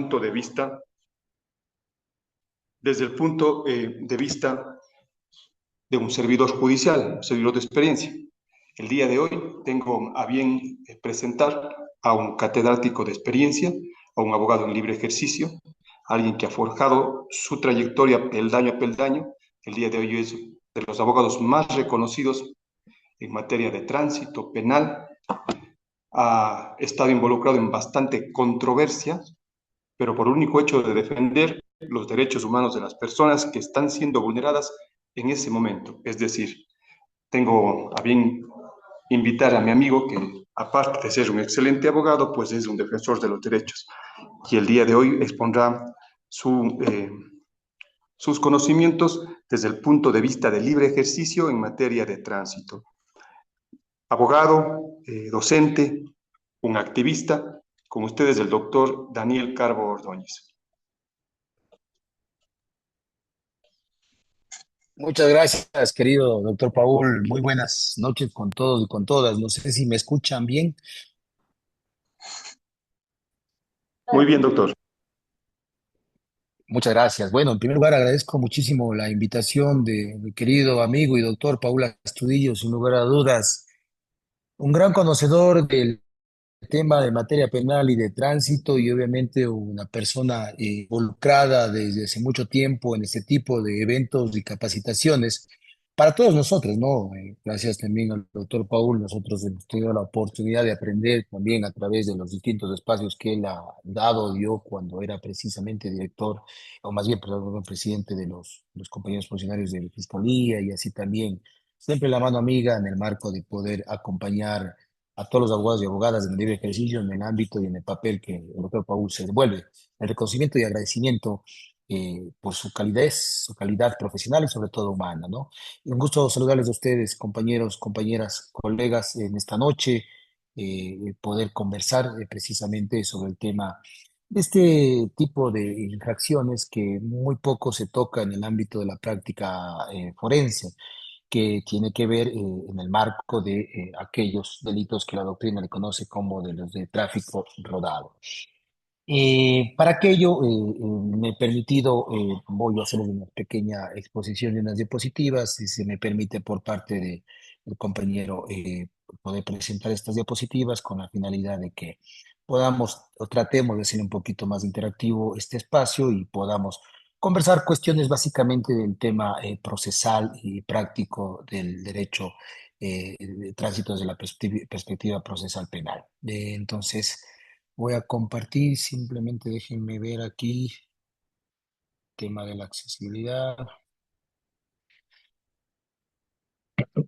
punto de vista, desde el punto de vista de un servidor judicial, un servidor de experiencia. El día de hoy tengo a bien presentar a un catedrático de experiencia, a un abogado en libre ejercicio, alguien que ha forjado su trayectoria peldaño a peldaño. El día de hoy es de los abogados más reconocidos en materia de tránsito penal, ha estado involucrado en bastante controversia, pero por el único hecho de defender los derechos humanos de las personas que están siendo vulneradas en ese momento. Es decir, tengo a bien invitar a mi amigo que, aparte de ser un excelente abogado, pues es un defensor de los derechos. Y el día de hoy expondrá sus conocimientos desde el punto de vista del libre ejercicio en materia de tránsito. Abogado, docente, un activista, con ustedes el doctor Daniel Carbo Ordóñez. Muchas gracias, querido doctor Paul. Muy buenas noches con todos y con todas. No sé si me escuchan bien. Muy bien, doctor. Muchas gracias. Bueno, en primer lugar agradezco muchísimo la invitación de mi querido amigo y doctor Paul Astudillo, sin lugar a dudas, un gran conocedor del tema de materia penal y de tránsito y obviamente una persona involucrada desde hace mucho tiempo en este tipo de eventos y capacitaciones para todos nosotros, ¿no? Gracias también al doctor Paul, nosotros hemos tenido la oportunidad de aprender también a través de los distintos espacios que él ha dado, dio cuando era precisamente director, o más bien, perdón, presidente de los compañeros funcionarios de la Fiscalía y así también, siempre la mano amiga en el marco de poder acompañar a todos los abogados y abogadas en el libre ejercicio, en el ámbito y en el papel que el doctor Paul se devuelve. El reconocimiento y agradecimiento por su calidad profesional y sobre todo humana, ¿no? Y un gusto saludarles a ustedes, compañeros, compañeras, colegas, en esta noche, poder conversar precisamente sobre el tema de este tipo de infracciones que muy poco se toca en el ámbito de la práctica forense que tiene que ver en el marco de aquellos delitos que la doctrina le conoce como de los de tráfico rodado. Para aquello me he permitido, voy a hacer una pequeña exposición de unas diapositivas, si se me permite por parte del compañero poder presentar estas diapositivas con la finalidad de que podamos o tratemos de hacer un poquito más interactivo este espacio y podamos conversar cuestiones básicamente del tema procesal y práctico del derecho de tránsito desde la perspectiva procesal penal. Entonces, voy a compartir, simplemente déjenme ver aquí, tema de la accesibilidad.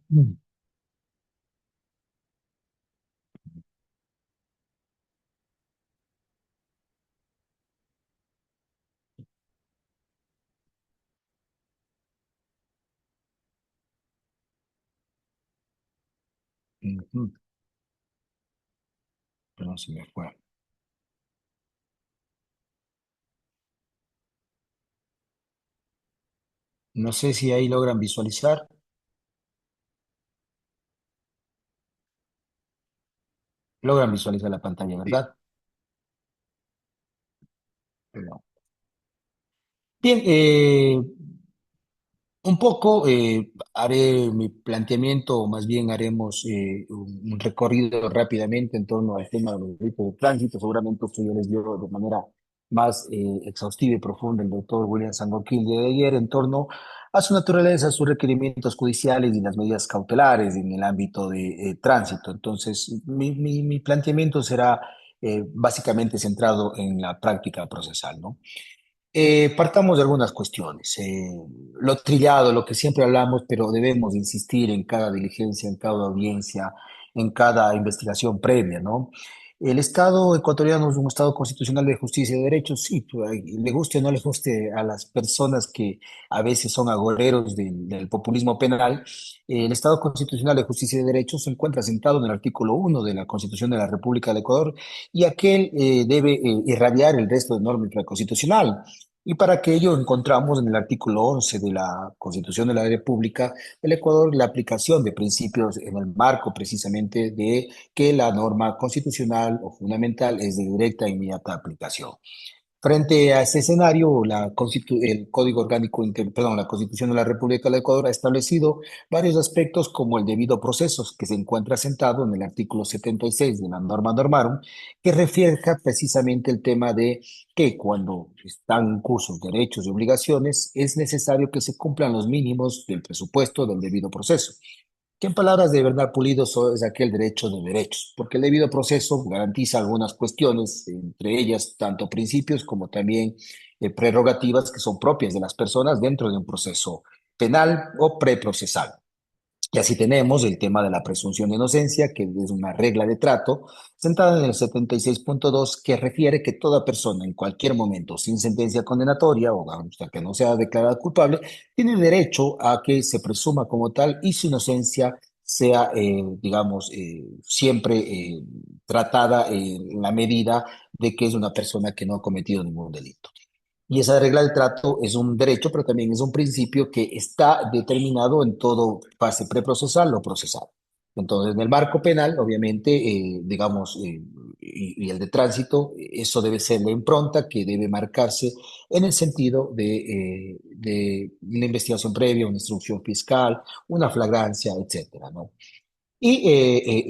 Mm. Ujú. Pero no se me fue. No sé si ahí logran visualizar. Logran visualizar la pantalla, Sí. ¿verdad? No. Bien, un poco haré mi planteamiento, o más bien haremos un recorrido rápidamente en torno al tema de los delitos de tránsito. Seguramente usted ya les dio de manera más exhaustiva y profunda el doctor William Sangoquil de ayer en torno a su naturaleza, sus requerimientos judiciales y las medidas cautelares en el ámbito de tránsito. Entonces, mi planteamiento será básicamente centrado en la práctica procesal, ¿no? Partamos de algunas cuestiones. Lo trillado, lo que siempre hablamos, pero debemos insistir en cada diligencia, en cada audiencia, en cada investigación previa, ¿no? El Estado ecuatoriano es un Estado constitucional de justicia y de derechos, sí, pues, le guste o no le guste a las personas que a veces son agoreros del populismo penal. El Estado constitucional de justicia y de derechos se encuentra sentado en el artículo 1 de la Constitución de la República del Ecuador y aquel debe irradiar el resto de normas constitucional. Y para aquello encontramos en el artículo 11 de la Constitución de la República del Ecuador la aplicación de principios en el marco precisamente de que la norma constitucional o fundamental es de directa e inmediata aplicación. Frente a ese escenario, el Código Orgánico, perdón, la Constitución de la República del Ecuador ha establecido varios aspectos como el debido proceso, que se encuentra sentado en el artículo 76 de la norma normarum, que refleja precisamente el tema de que cuando están en curso derechos y obligaciones, es necesario que se cumplan los mínimos del presupuesto del debido proceso que en palabras de Bernard Pulido es aquel derecho de derechos, porque el debido proceso garantiza algunas cuestiones, entre ellas tanto principios como también prerrogativas que son propias de las personas dentro de un proceso penal o preprocesal. Y así tenemos el tema de la presunción de inocencia, que es una regla de trato sentada en el 76.2, que refiere que toda persona en cualquier momento sin sentencia condenatoria o hasta que no sea declarada culpable, tiene derecho a que se presuma como tal y su inocencia sea, digamos, siempre tratada en la medida de que es una persona que no ha cometido ningún delito. Y esa regla del trato es un derecho, pero también es un principio que está determinado en todo fase preprocesal o procesal. Entonces, en el marco penal, obviamente, digamos, y el de tránsito, eso debe ser la impronta que debe marcarse en el sentido de una investigación previa, una instrucción fiscal, una flagrancia, etcétera, ¿no? Y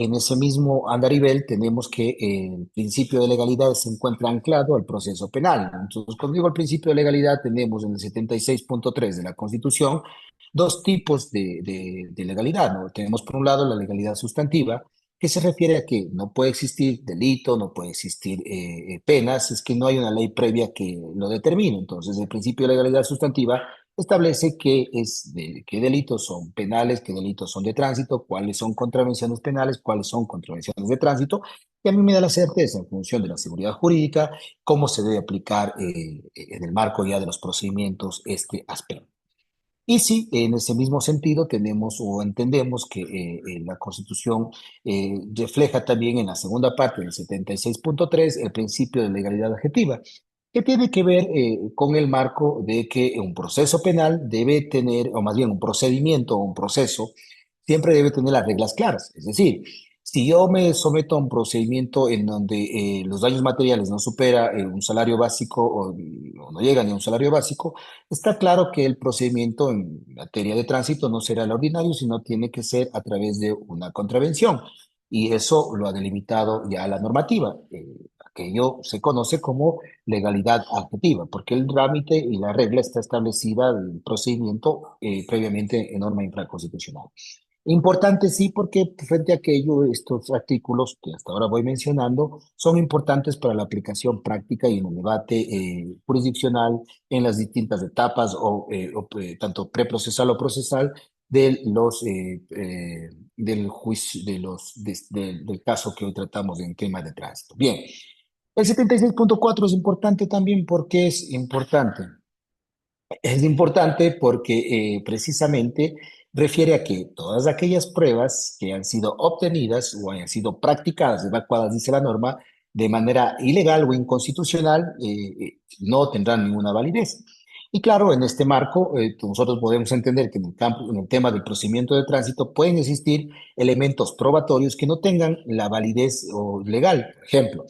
en ese mismo andarivel tenemos que el principio de legalidad se encuentra anclado al proceso penal. Entonces, cuando digo el principio de legalidad, tenemos en el 76.3 de la Constitución dos tipos de legalidad, ¿no? Tenemos por un lado la legalidad sustantiva, que se refiere a que no puede existir delito, no puede existir penas, es que no hay una ley previa que lo determine. Entonces, el principio de legalidad sustantiva establece qué delitos son penales, qué delitos son de tránsito, cuáles son contravenciones penales, cuáles son contravenciones de tránsito, y a mí me da la certeza, en función de la seguridad jurídica, cómo se debe aplicar en el marco ya de los procedimientos este aspecto. Y sí, en ese mismo sentido tenemos o entendemos que la Constitución refleja también en la segunda parte del 76.3 el principio de legalidad objetiva, que tiene que ver con el marco de que un proceso penal debe tener, o más bien un procedimiento o un proceso, siempre debe tener las reglas claras. Es decir, si yo me someto a un procedimiento en donde los daños materiales no supera un salario básico o no llegan ni a un salario básico, está claro que el procedimiento en materia de tránsito no será el ordinario, sino tiene que ser a través de una contravención. Y eso lo ha delimitado ya la normativa. Aquello se conoce como legalidad adjetiva, porque el trámite y la regla está establecida del procedimiento previamente en norma infraconstitucional. Importante sí, porque frente a aquello, estos artículos que hasta ahora voy mencionando son importantes para la aplicación práctica y en el debate jurisdiccional en las distintas etapas tanto preprocesal o procesal de del juicio, del caso que hoy tratamos en tema de tránsito. Bien, el 76.4 es importante también porque es importante. Es importante porque precisamente refiere a que todas aquellas pruebas que han sido obtenidas o hayan sido practicadas, evacuadas, dice la norma, de manera ilegal o inconstitucional, no tendrán ninguna validez. Y claro, en este marco, nosotros podemos entender que en el campo, en el tema del procedimiento de tránsito pueden existir elementos probatorios que no tengan la validez o legal. Por ejemplo,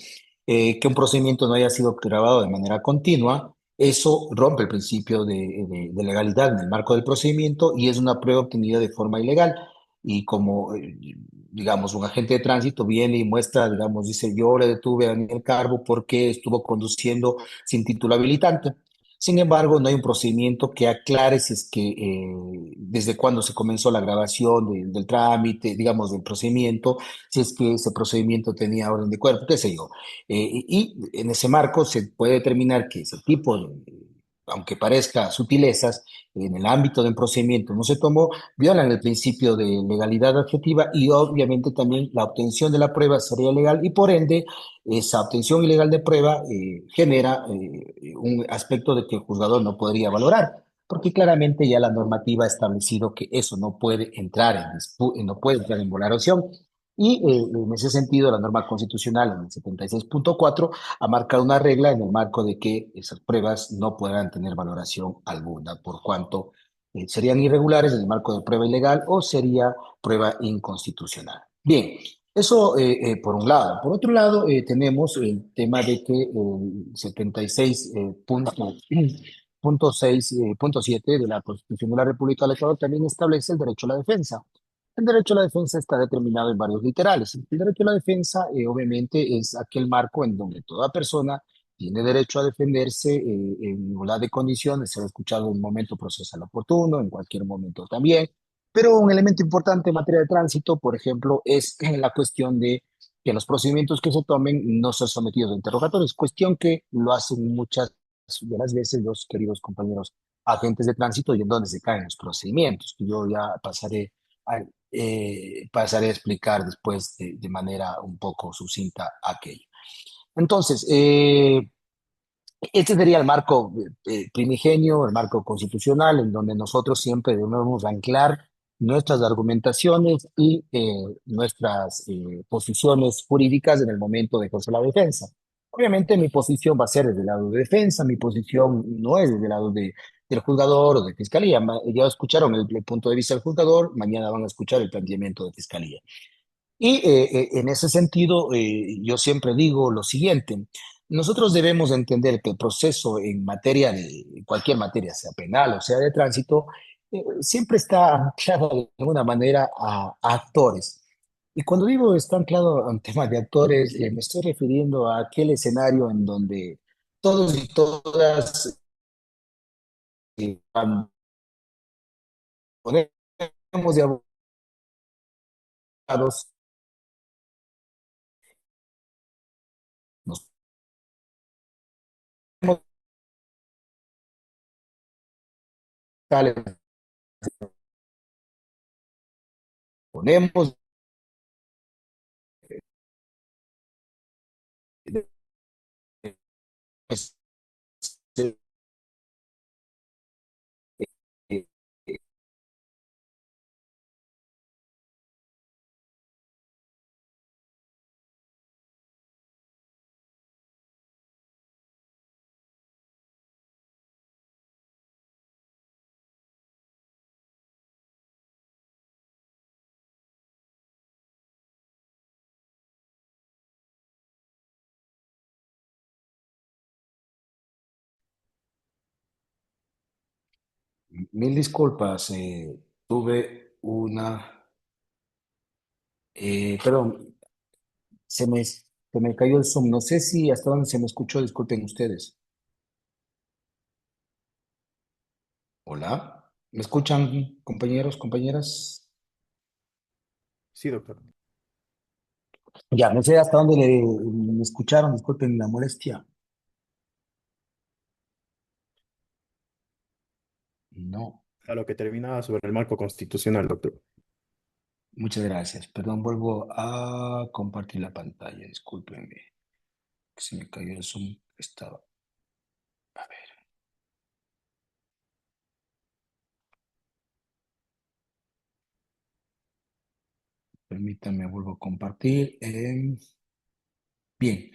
que un procedimiento no haya sido grabado de manera continua, eso rompe el principio de legalidad en el marco del procedimiento y es una prueba obtenida de forma ilegal. Y como, digamos, un agente de tránsito viene y muestra, digamos, dice, yo le detuve a Daniel Carbo porque estuvo conduciendo sin título habilitante. Sin embargo, no hay un procedimiento que aclare si es que desde cuándo se comenzó la grabación del trámite, digamos, del procedimiento, si es que ese procedimiento tenía orden de cuerpo, qué sé yo. Y en ese marco se puede determinar que ese tipo de, aunque parezca sutilezas, en el ámbito del procedimiento no se tomó, violan el principio de legalidad adjetiva y obviamente también la obtención de la prueba sería legal y por ende esa obtención ilegal de prueba genera un aspecto de que el juzgador no podría valorar. Porque claramente ya la normativa ha establecido que eso no puede entrar no puede entrar en valoración y en ese sentido, la norma constitucional en el 76.4 ha marcado una regla en el marco de que esas pruebas no podrán tener valoración alguna, por cuanto serían irregulares en el marco de prueba ilegal o sería prueba inconstitucional. Bien, Eso por un lado. Por otro lado, tenemos el tema de que el 76 punto 6, punto 7 de la Constitución de la República del Ecuador también establece el derecho a la defensa. El derecho a la defensa está determinado en varios literales. El derecho a la defensa, obviamente, es aquel marco en donde toda persona tiene derecho a defenderse en igualdad de condiciones, ser escuchado en un momento procesal oportuno, en cualquier momento también. Pero un elemento importante en materia de tránsito, por ejemplo, es la cuestión de que los procedimientos que se tomen no sean sometidos a interrogatorios, cuestión que lo hacen muchas de las veces los queridos compañeros agentes de tránsito y en donde se caen los procedimientos. Yo ya a, pasaré a explicar después de manera un poco sucinta aquello. Entonces, este sería el marco primigenio, el marco constitucional, en donde nosotros siempre debemos anclar nuestras argumentaciones y nuestras posiciones jurídicas en el momento de ejercer la defensa. Obviamente mi posición va a ser desde el lado de defensa, mi posición no es desde el lado del juzgador o de fiscalía. Ya escucharon el punto de vista del juzgador, mañana van a escuchar el planteamiento de fiscalía. Y en ese sentido, yo siempre digo lo siguiente, nosotros debemos entender que el proceso en materia de cualquier materia, sea penal o sea de tránsito, siempre está anclado de alguna manera a actores. Y cuando digo está anclado a un tema de actores, me estoy refiriendo a aquel escenario en donde todos y todas cuando ponemos de abogados, nos ponemos pues, eh, mil disculpas, tuve perdón, se me cayó el Zoom. No sé si hasta dónde se me escuchó, disculpen ustedes. Hola, ¿me escuchan, compañeros, compañeras? Sí, doctor. Ya, no sé hasta dónde me escucharon, disculpen la molestia. No, A lo que terminaba sobre el marco constitucional, doctor. muchas gracias. Perdón, vuelvo a compartir la pantalla, discúlpenme, que se me cayó el Zoom. Estaba, a ver, permítanme, vuelvo a compartir. Bien.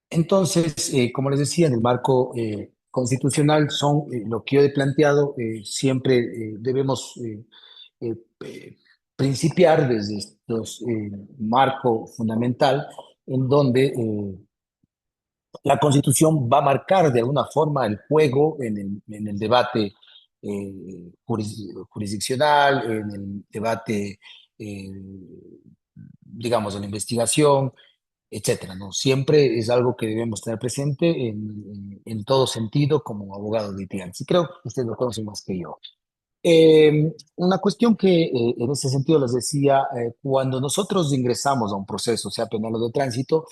Entonces, como les decía, en el marco constitucional son lo que yo he planteado, siempre debemos eh, eh, principiar desde estos marco fundamental en donde la Constitución va a marcar de alguna forma el juego en el debate jurisdiccional, en el debate, eh, digamos, en la investigación, etcétera, ¿no? Siempre es algo que debemos tener presente en todo sentido como abogados litigantes. Y creo que ustedes lo conocen más que yo. Una cuestión que en ese sentido les decía, cuando nosotros ingresamos a un proceso, sea penal o de tránsito,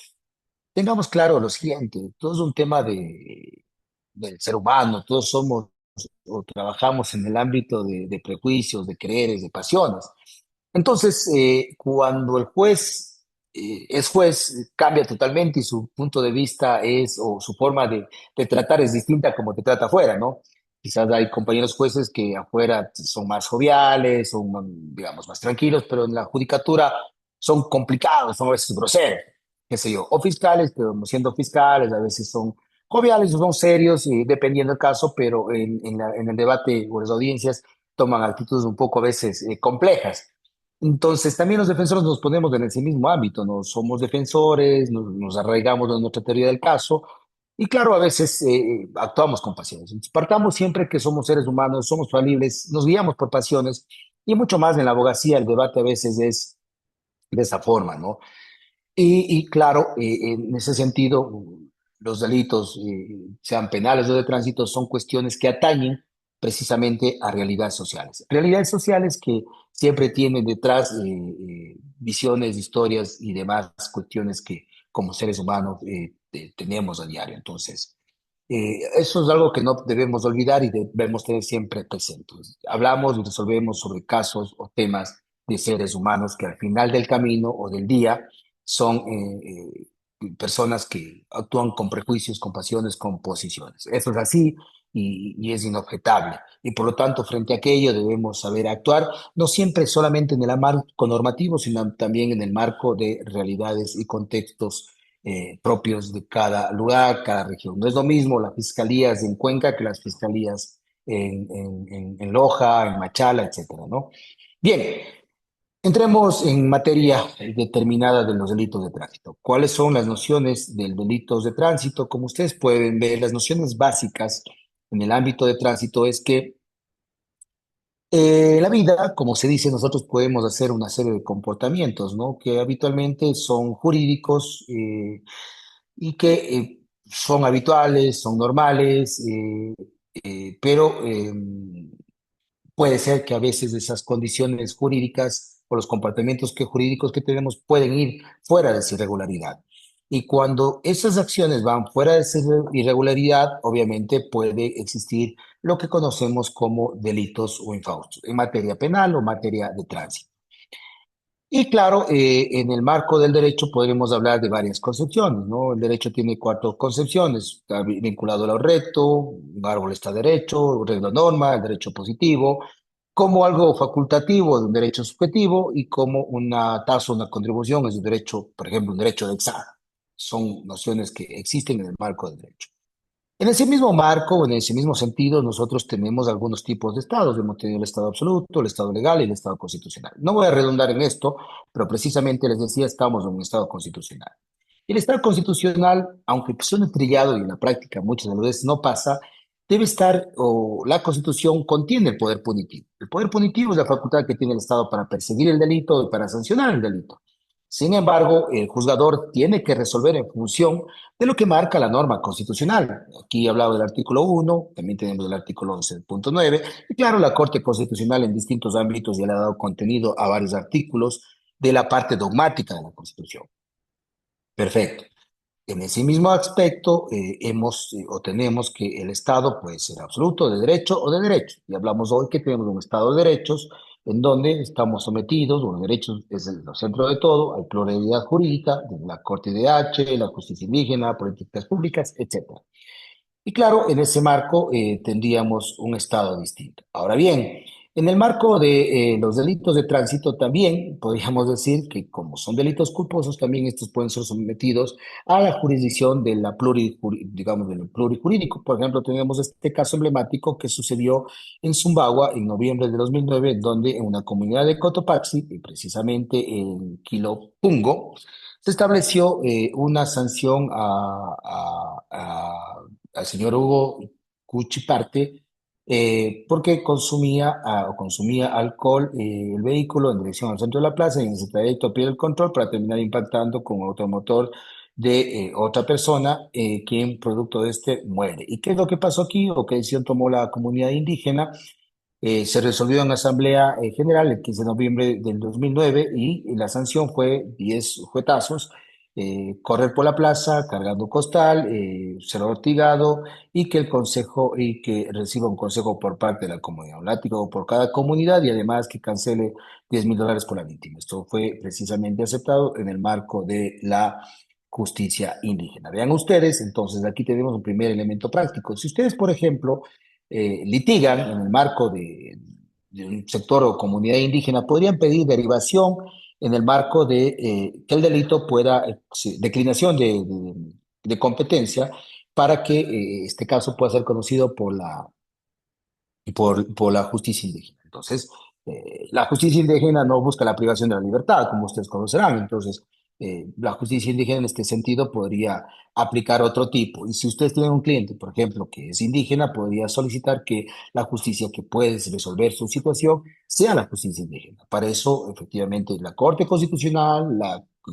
tengamos claro lo siguiente, todo es un tema del ser humano, todos somos o trabajamos en el ámbito de prejuicios, de creeres, de pasiones. Entonces, cuando el juez es juez, cambia totalmente y su punto de vista es, o su forma de tratar es distinta como te trata afuera, ¿no? Quizás hay compañeros jueces que afuera son más joviales, son, digamos, más tranquilos, pero en la judicatura son complicados, son a veces groseros, qué sé yo, o fiscales, pero siendo fiscales, a veces son joviales o son serios, dependiendo del caso, pero en el debate o las audiencias toman actitudes un poco a veces complejas. Entonces, también los defensores nos ponemos en ese mismo ámbito, no somos defensores, nos arraigamos en nuestra teoría del caso y claro, a veces actuamos con pasiones. Entonces, partamos siempre que somos seres humanos, somos falibles, nos guiamos por pasiones y mucho más en la abogacía, el debate a veces es de esa forma, ¿no? Y claro, en ese sentido, los delitos, sean penales o de tránsito, son cuestiones que atañen precisamente a realidades sociales. Realidades sociales que siempre tienen detrás visiones, historias y demás cuestiones que como seres humanos tenemos a diario. Entonces, eso es algo que no debemos olvidar y debemos tener siempre presente. Hablamos y resolvemos sobre casos o temas de seres humanos que al final del camino o del día son personas que actúan con prejuicios, con pasiones, con posiciones. Eso es así y es inobjetable. Y por lo tanto, frente a aquello debemos saber actuar, no siempre solamente en el marco normativo, sino también en el marco de realidades y contextos propios de cada lugar, cada región. No es lo mismo las fiscalías en Cuenca que las fiscalías en Loja, en Machala, etcétera, ¿no? Bien, entremos en materia determinada de los delitos de tránsito. ¿Cuáles son las nociones del delitos de tránsito? Como ustedes pueden ver, las nociones básicas en el ámbito de tránsito es que la vida, como se dice, nosotros podemos hacer una serie de comportamientos, ¿no? Que habitualmente son jurídicos y que son habituales, son normales, pero puede ser que a veces esas condiciones jurídicas o los comportamientos jurídicos que tenemos pueden ir fuera de esa irregularidad. Y cuando esas acciones van fuera de esa irregularidad, obviamente puede existir lo que conocemos como delitos o infaustos en materia penal o materia de tránsito. Y claro, en el marco del derecho podremos hablar de varias concepciones, ¿no? El derecho tiene cuatro concepciones: está vinculado a lo recto, un árbol está derecho, regla norma, el derecho positivo, como algo facultativo de un derecho subjetivo y como una tasa, una contribución es un derecho, por ejemplo, un derecho de examen. Son nociones que existen en el marco del derecho. En ese mismo marco, en ese mismo sentido, nosotros tenemos algunos tipos de estados. Hemos tenido el estado absoluto, el estado legal y el estado constitucional. No voy a redundar en esto, pero precisamente les decía, estamos en un estado constitucional. Y el estado constitucional, aunque suene trillado y en la práctica muchas de las veces no pasa, debe estar, o la constitución contiene el poder punitivo. El poder punitivo es la facultad que tiene el Estado para perseguir el delito y para sancionar el delito. Sin embargo, el juzgador tiene que resolver en función de lo que marca la norma constitucional. Aquí he hablado del artículo 1, también tenemos el artículo 11.9, y claro, la Corte Constitucional en distintos ámbitos ya le ha dado contenido a varios artículos de la parte dogmática de la Constitución. Perfecto. En ese mismo aspecto, hemos o tenemos que el Estado puede ser absoluto, de derecho o de derecho. Y hablamos hoy que tenemos un Estado de derechos en donde estamos sometidos, los derechos es el centro de todo, hay pluralidad jurídica, desde la Corte de H, la justicia indígena, políticas públicas, etcétera. Y claro, en ese marco tendríamos un estado distinto. Ahora bien, en el marco de los delitos de tránsito también podríamos decir que como son delitos culposos, también estos pueden ser sometidos a la jurisdicción de la digamos, del plurijurídico. Por ejemplo, tenemos este caso emblemático que sucedió en Zumbagua en noviembre de 2009, donde en una comunidad de Cotopaxi, y precisamente en Quilopungo, se estableció una sanción al señor Hugo Cuchiparte porque consumía alcohol el vehículo en dirección al centro de la plaza y en ese trayecto pierde el control para terminar impactando con otro motor de otra persona, quien producto de este muere. ¿Y qué es lo que pasó aquí o qué decisión tomó la comunidad indígena? Se resolvió en Asamblea General el 15 de noviembre del 2009 y la sanción fue 10 juetazos, correr por la plaza cargando costal, ser ortigado y que el consejo y que reciba un consejo por parte de la comunidad, un látigo por cada comunidad y además que cancele $10.000 por la víctima. Esto fue precisamente aceptado en el marco de la justicia indígena. Vean ustedes, entonces aquí tenemos un primer elemento práctico. Si ustedes, por ejemplo, litigan en el marco de un sector o comunidad indígena, podrían pedir derivación en el marco de que el delito pueda, sí, declinación de competencia para que este caso pueda ser conocido por la justicia indígena. Entonces, La justicia indígena no busca la privación de la libertad, como ustedes conocerán. Entonces, la justicia indígena en este sentido podría aplicar otro tipo. Y si ustedes tienen un cliente, por ejemplo, que es indígena, podría solicitar que la justicia que puede resolver su situación sea la justicia indígena. Para eso, efectivamente, la Corte Constitucional,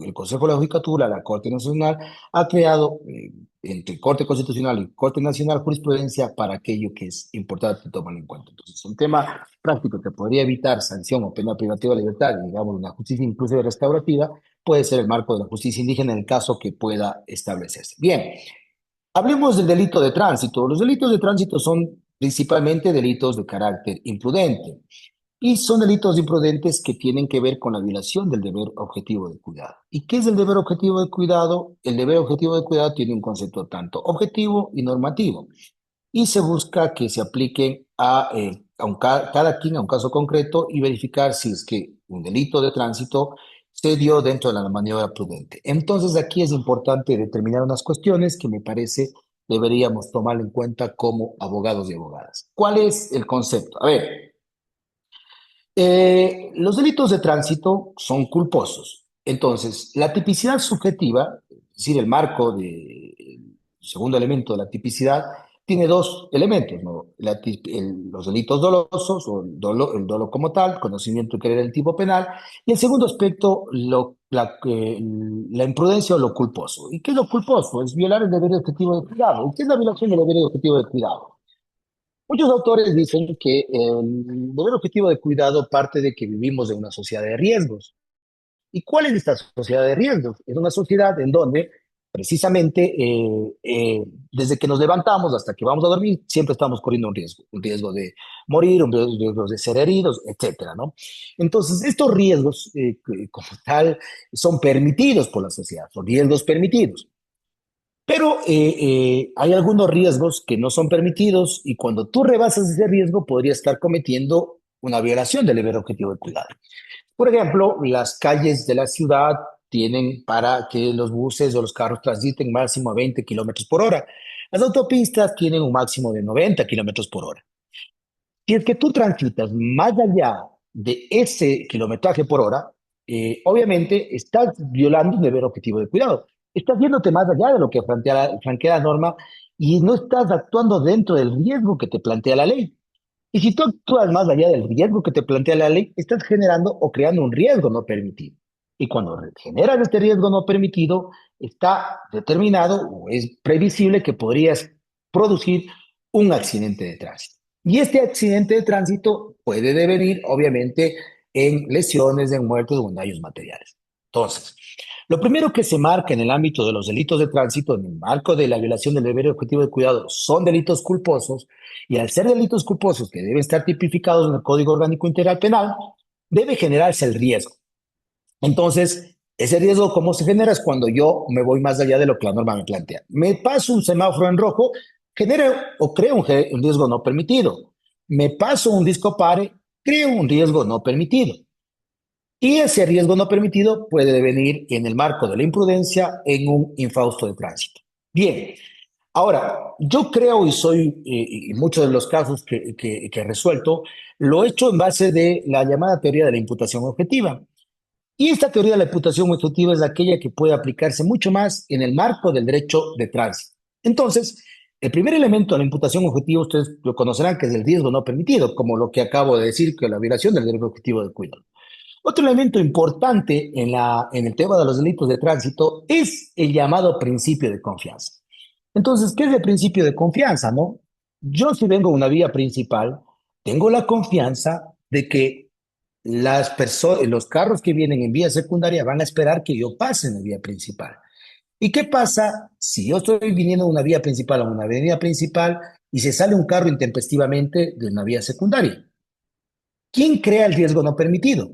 el Consejo de la Judicatura, la Corte Nacional, ha creado entre Corte Constitucional y Corte Nacional jurisprudencia para aquello que es importante tomar en cuenta. Entonces, un tema práctico que podría evitar sanción o pena privativa de libertad, digamos, una justicia inclusive restaurativa, puede ser el marco de la justicia indígena en el caso que pueda establecerse. Bien, hablemos del delito de tránsito. Los delitos de tránsito son principalmente delitos de carácter imprudente y son delitos imprudentes que tienen que ver con la violación del deber objetivo de cuidado. ¿Y qué es el deber objetivo de cuidado? El deber objetivo de cuidado tiene un concepto tanto objetivo y normativo y se busca que se apliquen cada quien a un caso concreto y verificar si es que un delito de tránsito se dio dentro de la maniobra prudente. Entonces aquí es importante determinar unas cuestiones que me parece deberíamos tomar en cuenta como abogados y abogadas. ¿Cuál es el concepto? A ver, los delitos de tránsito son culposos. Entonces, la tipicidad subjetiva, es decir, el marco el segundo elemento de la tipicidad, tiene dos elementos, ¿no? Los delitos dolosos, o el dolo como tal, conocimiento y querer del tipo penal, y el segundo aspecto, la imprudencia o lo culposo. ¿Y qué es lo culposo? Es violar el deber objetivo de cuidado. ¿Y qué es la violación del deber objetivo de cuidado? Muchos autores dicen que el deber objetivo de cuidado parte de que vivimos en una sociedad de riesgos. ¿Y cuál es esta sociedad de riesgos? Es una sociedad en donde precisamente desde que nos levantamos hasta que vamos a dormir, siempre estamos corriendo un riesgo de morir, un riesgo de ser heridos, etcétera, ¿no? Entonces, estos riesgos como tal son permitidos por la sociedad, son riesgos permitidos. Pero hay algunos riesgos que no son permitidos y cuando tú rebasas ese riesgo podría estar cometiendo una violación del deber objetivo de cuidado. Por ejemplo, las calles de la ciudad tienen para que los buses o los carros transiten máximo a 20 kilómetros por hora. Las autopistas tienen un máximo de 90 kilómetros por hora. Si es que tú transitas más allá de ese kilometraje por hora, obviamente estás violando un deber objetivo de cuidado. Estás yéndote más allá de lo que plantea la norma y no estás actuando dentro del riesgo que te plantea la ley. Y si tú actúas más allá del riesgo que te plantea la ley, estás generando o creando un riesgo no permitido. Y cuando generas este riesgo no permitido, está determinado o es previsible que podrías producir un accidente de tránsito. Y este accidente de tránsito puede devenir, obviamente, en lesiones, en muertes o en daños materiales. Entonces, lo primero que se marca en el ámbito de los delitos de tránsito, en el marco de la violación del deber objetivo de cuidado, son delitos culposos, y al ser delitos culposos que deben estar tipificados en el Código Orgánico Integral Penal, debe generarse el riesgo. Entonces, ese riesgo, ¿cómo se genera? Es cuando yo me voy más allá de lo que la norma me plantea. Me paso un semáforo en rojo, genero o creo un riesgo no permitido. Me paso un disco pare, creo un riesgo no permitido. Y ese riesgo no permitido puede devenir en el marco de la imprudencia en un infausto de tránsito. Bien, ahora, yo creo y y muchos de los casos que he resuelto, lo he hecho en base de la llamada teoría de la imputación objetiva. Y esta teoría de la imputación objetiva es aquella que puede aplicarse mucho más en el marco del derecho de tránsito. Entonces, el primer elemento de la imputación objetiva, ustedes lo conocerán, que es el riesgo no permitido, como lo que acabo de decir, que es la violación del derecho objetivo de cuidado. Otro elemento importante en el tema de los delitos de tránsito es el llamado principio de confianza. Entonces, ¿qué es el principio de confianza, no? Yo si vengo a una vía principal, tengo la confianza de que los carros que vienen en vía secundaria van a esperar que yo pase en la vía principal. ¿Y qué pasa si yo estoy viniendo de una vía principal a una avenida principal y se sale un carro intempestivamente de una vía secundaria? ¿Quién crea el riesgo no permitido?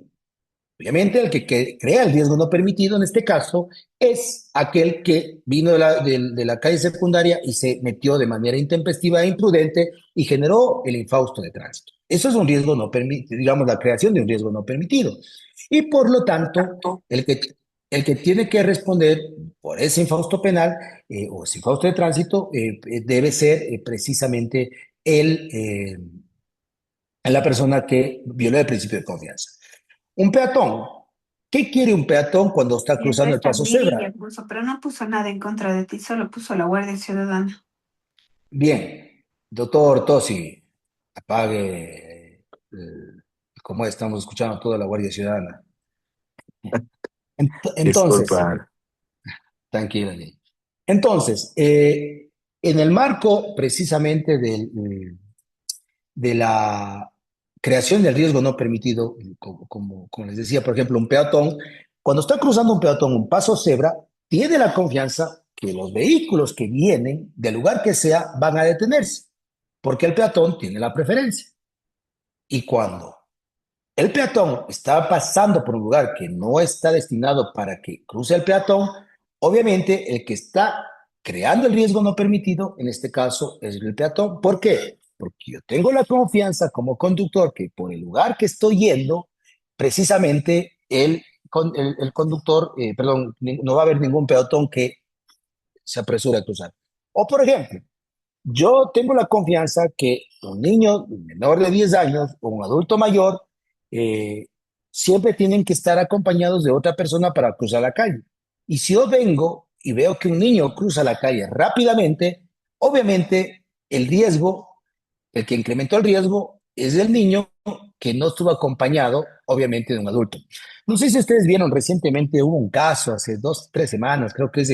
Obviamente, el que crea el riesgo no permitido en este caso es aquel que vino de la calle secundaria y se metió de manera intempestiva e imprudente y generó el infausto de tránsito. Eso es un riesgo no permitido, digamos, la creación de un riesgo no permitido. Y por lo tanto, el que tiene que responder por ese infausto penal o ese infausto de tránsito debe ser precisamente el, en la persona que violó el principio de confianza. Un peatón. ¿Qué quiere un peatón cuando está Y entró cruzando el esta paso cebra? grilla, puso, pero no puso nada en contra de ti, solo puso la Guardia Ciudadana. Bien, doctor Tosi, apague, como estamos escuchando toda la Guardia Ciudadana. Entonces, Disculpa. tranquila. Entonces, en el marco precisamente de la creación del riesgo no permitido, como les decía, por ejemplo, un peatón, cuando está cruzando un peatón un paso cebra, tiene la confianza que los vehículos que vienen del lugar que sea van a detenerse, porque el peatón tiene la preferencia. Y cuando el peatón está pasando por un lugar que no está destinado para que cruce el peatón, obviamente el que está creando el riesgo no permitido, en este caso, es el peatón. ¿Por qué? Porque yo tengo la confianza como conductor que por el lugar que estoy yendo, precisamente el conductor, perdón, no va a haber ningún peatón que se apresure a cruzar. O por ejemplo, yo tengo la confianza que un niño menor de 10 años o un adulto mayor siempre tienen que estar acompañados de otra persona para cruzar la calle. Y si yo vengo y veo que un niño cruza la calle rápidamente, obviamente el riesgo, el que incrementó el riesgo es el niño que no estuvo acompañado, obviamente, de un adulto. No sé si ustedes vieron recientemente, hubo un caso hace 2, 3 semanas, creo que es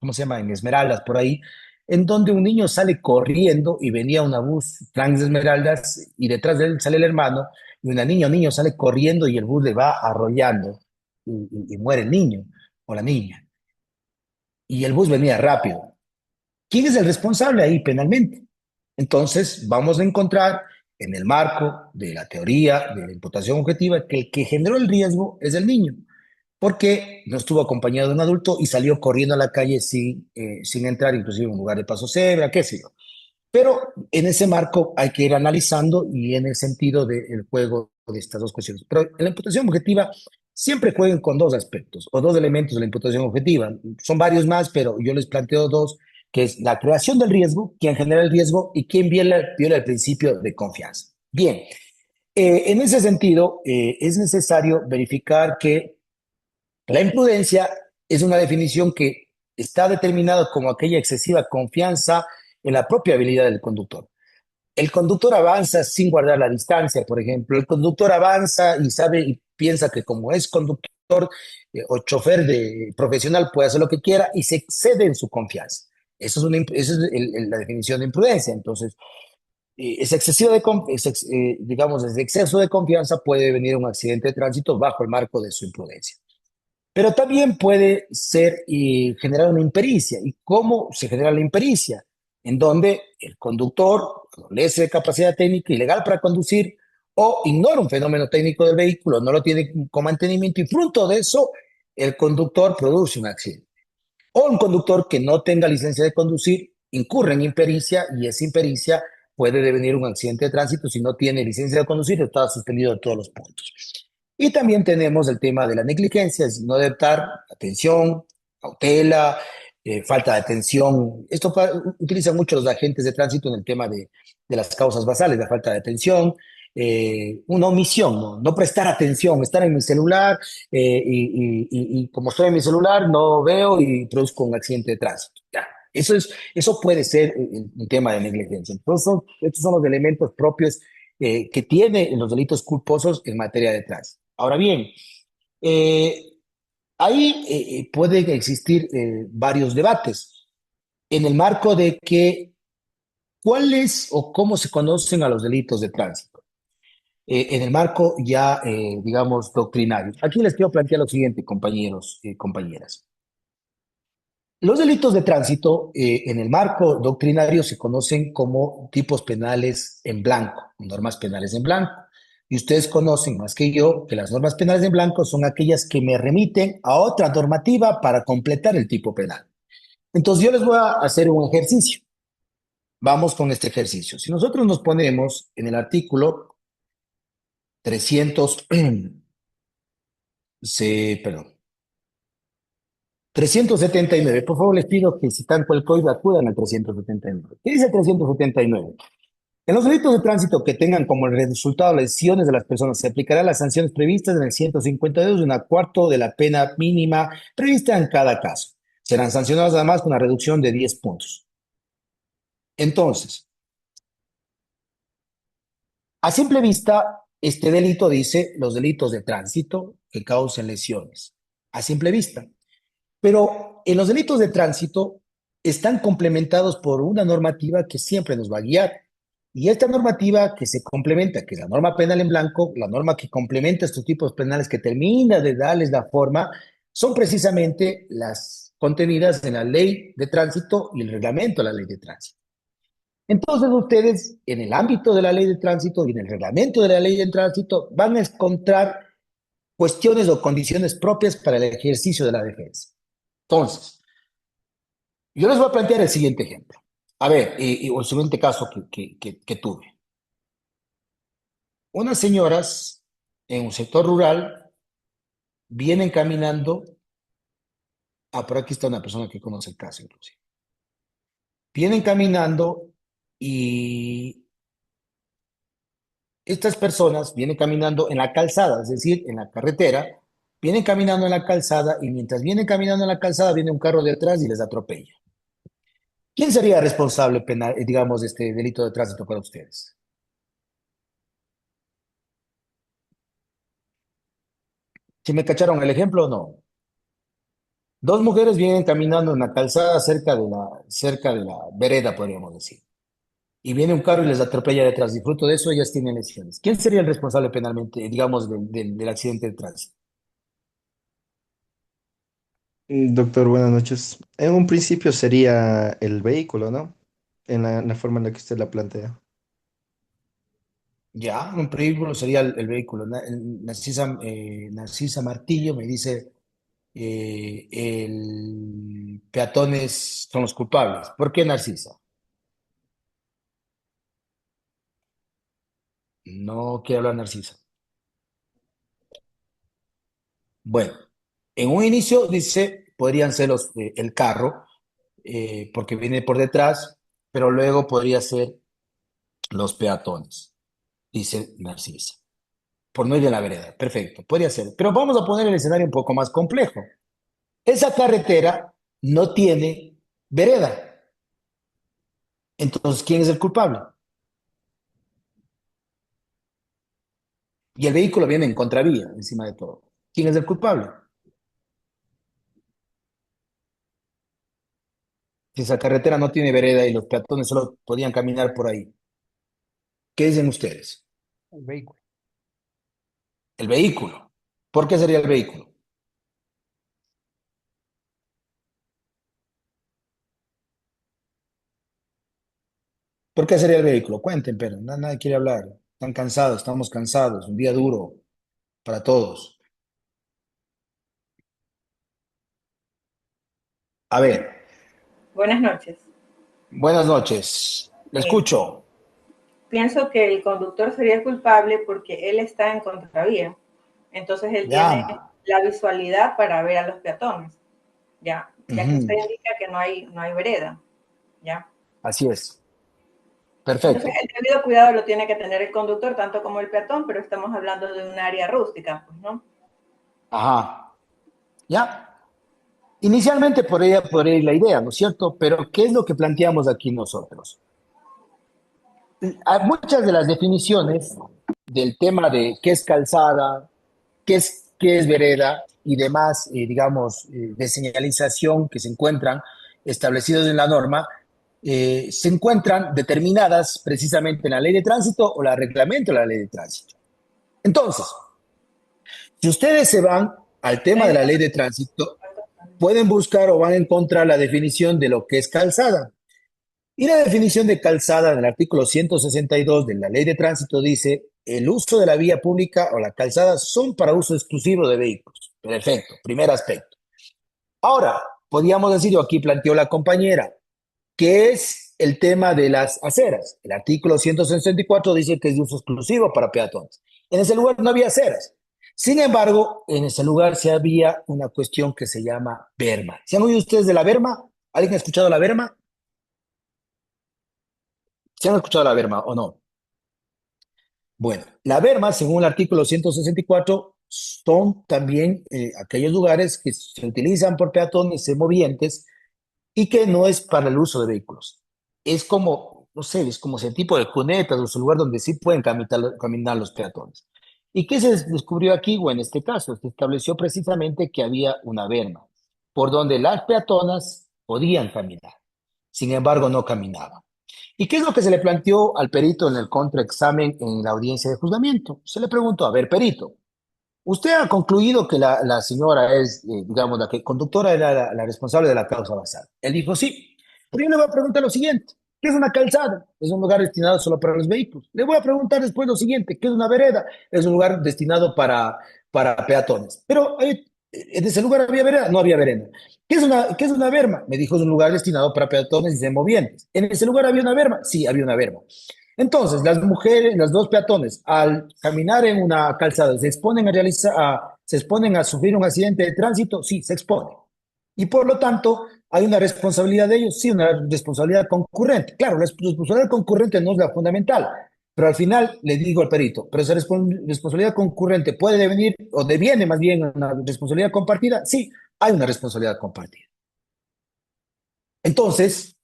¿cómo se llama? En Esmeraldas, por ahí, en donde un niño sale corriendo y venía una bus Trans Esmeraldas y detrás de él sale el hermano y una niña o niño sale corriendo y el bus le va arrollando y muere el niño o la niña. Y el bus venía rápido. ¿Quién es el responsable ahí penalmente? Entonces, vamos a encontrar en el marco de la teoría de la imputación objetiva que el que generó el riesgo es el niño, porque no estuvo acompañado de un adulto y salió corriendo a la calle sin entrar inclusive en un lugar de paso cebra, qué sé yo. Pero en ese marco hay que ir analizando y en el sentido del juego de estas dos cuestiones. Pero en la imputación objetiva siempre juegan con dos aspectos o dos elementos de la imputación objetiva. Son varios más, pero yo les planteo dos, que es la creación del riesgo, quién genera el riesgo y quién viola el principio de confianza. Bien, en ese sentido es necesario verificar que la imprudencia es una definición que está determinada como aquella excesiva confianza en la propia habilidad del conductor. El conductor avanza sin guardar la distancia, por ejemplo. El conductor avanza y sabe y piensa que como es conductor o chofer profesional puede hacer lo que quiera y se excede en su confianza. Esa es la definición de imprudencia. Entonces, ese excesivo digamos, ese exceso de confianza puede venir un accidente de tránsito bajo el marco de su imprudencia. Pero también puede ser y generar una impericia. ¿Y cómo se genera la impericia? En donde el conductor adolece de capacidad técnica ilegal para conducir o ignora un fenómeno técnico del vehículo, no lo tiene con mantenimiento y fruto de eso el conductor produce un accidente. O un conductor que no tenga licencia de conducir incurre en impericia y esa impericia puede devenir un accidente de tránsito si no tiene licencia de conducir o está suspendido de todos los puntos. Y también tenemos el tema de la negligencia, es no adaptar atención, cautela, falta de atención. Esto utilizan mucho los agentes de tránsito en el tema de las causas basales, la falta de atención, una omisión, ¿no? Prestar atención, estar en mi celular y como estoy en mi celular no veo y produzco un accidente de tránsito. Ya. Eso puede ser un tema de negligencia. Entonces, estos son los elementos propios que tiene los delitos culposos en materia de tránsito. Ahora bien, eh, ahí pueden existir varios debates en el marco de que cuáles o cómo se conocen a los delitos de tránsito. En el marco ya, digamos, doctrinario. Aquí les quiero plantear lo siguiente, compañeros y compañeras. Los delitos de tránsito en el marco doctrinario se conocen como tipos penales en blanco, normas penales en blanco. Y ustedes conocen más que yo que las normas penales en blanco son aquellas que me remiten a otra normativa para completar el tipo penal. Entonces yo les voy a hacer un ejercicio. Vamos con este ejercicio. Si nosotros nos ponemos en el artículo 300, perdón, 379. Por favor, les pido que si están con el código acudan al 379. ¿Qué dice el 379? En los delitos de tránsito que tengan como resultado lesiones de las personas, se aplicarán las sanciones previstas en el 152 de una cuarto de la pena mínima prevista en cada caso. Serán sancionados además con una reducción de 10 puntos. Entonces, a simple vista, este delito dice los delitos de tránsito que causen lesiones. A simple vista. Pero en los delitos de tránsito están complementados por una normativa que siempre nos va a guiar. Y esta normativa que se complementa, que es la norma penal en blanco, la norma que complementa estos tipos penales, que termina de darles la forma, son precisamente las contenidas en la ley de tránsito y el reglamento de la ley de tránsito. Entonces ustedes, en el ámbito de la ley de tránsito y en el reglamento de la ley de tránsito, van a encontrar cuestiones o condiciones propias para el ejercicio de la defensa. Entonces, yo les voy a plantear el siguiente ejemplo. A ver, o el siguiente caso que tuve. Unas señoras en un sector rural vienen caminando. Por aquí está una persona que conoce el caso, inclusive. Vienen caminando y estas personas vienen caminando en la calzada, es decir, en la carretera, vienen caminando en la calzada y mientras vienen caminando en la calzada viene un carro de atrás y les atropella. ¿Quién sería responsable penal, digamos, de este delito de tránsito para ustedes? ¿Si me cacharon el ejemplo o no? Dos mujeres vienen caminando en la calzada cerca de la vereda, podríamos decir. Y viene un carro y les atropella detrás. Y fruto de eso ellas tienen lesiones. ¿Quién sería el responsable penalmente, digamos, del accidente de tránsito? Doctor, buenas noches. En un principio sería el vehículo, ¿no? En la forma en la que usted la plantea. Ya, un vehículo sería el vehículo. Narcisa Martillo me dice, el peatones son los culpables. ¿Por qué Narcisa? No quiere hablar Narcisa. Bueno, en un inicio dice, podrían ser el carro, porque viene por detrás, pero luego podría ser los peatones, dice Narcisa, por no ir de la vereda. Perfecto, podría ser. Pero vamos a poner el escenario un poco más complejo. Esa carretera no tiene vereda. Entonces, ¿quién es el culpable? Y el vehículo viene en contravía, encima de todo. ¿Quién es el culpable? Si esa carretera no tiene vereda y los peatones solo podían caminar por ahí. ¿Qué dicen ustedes? El vehículo. El vehículo. ¿Por qué sería el vehículo? ¿Por qué sería el vehículo? Cuenten, pero nadie quiere hablar. Están cansados, estamos cansados. Un día duro para todos. A ver, Buenas noches. buenas noches. Le Eh, escucho. Pienso que el conductor sería el culpable porque él está en contravía. Entonces él tiene Ya. la visualidad para ver a los peatones. Ya que usted Ujú. indica que no hay vereda. Ya. Así es. Entonces Perfecto. el debido cuidado lo tiene que tener el conductor, tanto como el peatón, pero estamos hablando de un área rústica, pues, ¿no? Ajá. Ya. Inicialmente por ahí la idea, ¿no es cierto? Pero ¿qué es lo que planteamos aquí nosotros? Hay muchas de las definiciones del tema de qué es calzada, qué es vereda y demás, digamos, de señalización que se encuentran establecidos en la norma, se encuentran determinadas precisamente en la ley de tránsito o el reglamento de la ley de tránsito. Entonces, si ustedes se van al tema de la ley de tránsito, pueden buscar o van a encontrar la definición de lo que es calzada. Y la definición de calzada en el artículo 162 de la Ley de Tránsito dice, el uso de la vía pública o la calzada son para uso exclusivo de vehículos. Perfecto, primer aspecto. Ahora, podríamos decir, yo aquí planteó la compañera, ¿qué es el tema de las aceras? El artículo 164 dice que es de uso exclusivo para peatones. En ese lugar no había aceras. Sin embargo, en ese lugar sí había una cuestión que se llama berma. ¿Se han oído ustedes de la berma? ¿Alguien ha escuchado la berma? ¿Se han escuchado la berma o no? Bueno, la berma, según el artículo 164, son también aquellos lugares que se utilizan por peatones semovientes y que no es para el uso de vehículos. Es como, no sé, es como ese tipo de cunetas, o ese lugar donde sí pueden caminar los peatones. ¿Y qué se descubrió aquí? Bueno, en este caso, se estableció precisamente que había una berma por donde las peatonas podían caminar. Sin embargo, no caminaban. ¿Y qué es lo que se le planteó al perito en el contraexamen en la audiencia de juzgamiento? Se le preguntó, a ver, perito, usted ha concluido que la señora es, digamos, la que conductora era la responsable de la causa basal. Él dijo sí. Pero yo le voy a preguntar lo siguiente. ¿Qué es una calzada? Es un lugar destinado solo para los vehículos. Le voy a preguntar después lo siguiente. ¿Qué es una vereda? Es un lugar destinado para peatones. Pero en ese lugar había vereda. No había vereda. ¿Qué es una berma? Me dijo, es un lugar destinado para peatones y semovientes. ¿En ese lugar había una berma? Sí, había una berma. Entonces, las mujeres, las dos peatones, al caminar en una calzada, se exponen a sufrir un accidente de tránsito, sí, se exponen. Y por lo tanto, hay una responsabilidad de ellos, sí, una responsabilidad concurrente. Claro, la responsabilidad concurrente no es la fundamental, pero al final le digo al perito, pero esa responsabilidad concurrente puede devenir, o deviene más bien una responsabilidad compartida, sí, hay una responsabilidad compartida. Entonces,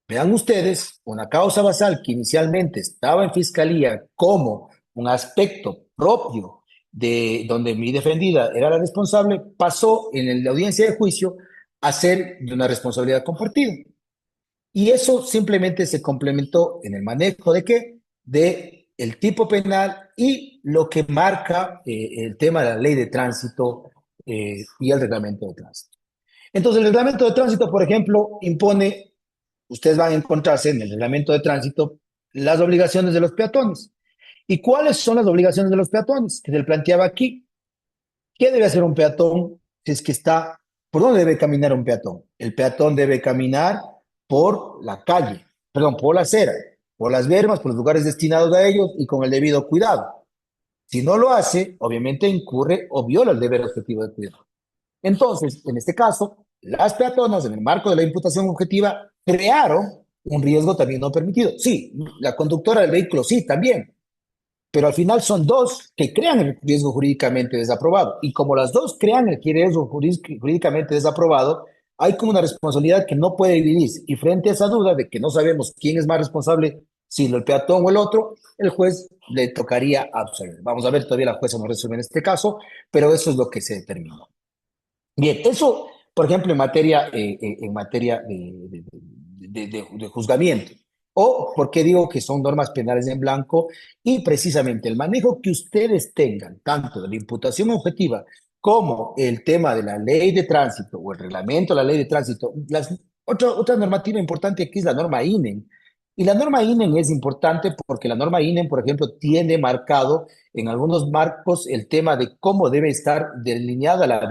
vean ustedes, una causa basal que inicialmente estaba en fiscalía como un aspecto propio de donde mi defendida era la responsable, pasó en la audiencia de juicio a ser de una responsabilidad compartida. Y eso simplemente se complementó en el manejo de qué? De el tipo penal y lo que marca el tema de la ley de tránsito y el reglamento de tránsito. Entonces, el reglamento de tránsito, por ejemplo, impone, ustedes van a encontrarse en el reglamento de tránsito las obligaciones de los peatones. ¿Y cuáles son las obligaciones de los peatones? Que se le planteaba aquí. ¿Qué debe hacer un peatón si es que está? ¿Por dónde debe caminar un peatón? El peatón debe caminar por la calle, perdón, por la acera, por las bermas, por los lugares destinados a ellos y con el debido cuidado. Si no lo hace, obviamente incurre o viola el deber objetivo de cuidado. Entonces, en este caso, las peatonas, en el marco de la imputación objetiva, crearon un riesgo también no permitido. Sí, la conductora del vehículo sí, también, pero al final son dos que crean el riesgo jurídicamente desaprobado. Y como las dos crean el riesgo jurídicamente desaprobado, hay como una responsabilidad que no puede dividirse. Y frente a esa duda de que no sabemos quién es más responsable, si el peatón o el otro, el juez le tocaría absolver. Vamos a ver, todavía la jueza no resuelve en este caso, pero eso es lo que se determinó. Bien, eso, por ejemplo, en materia de juzgamiento. O, ¿por qué digo que son normas penales en blanco? Y precisamente el manejo que ustedes tengan, tanto de la imputación objetiva como el tema de la ley de tránsito o el reglamento de la ley de tránsito, otra normativa importante aquí es la norma INEM. Y la norma INEM es importante porque la norma INEM, por ejemplo, tiene marcado en algunos marcos el tema de cómo debe estar delineada la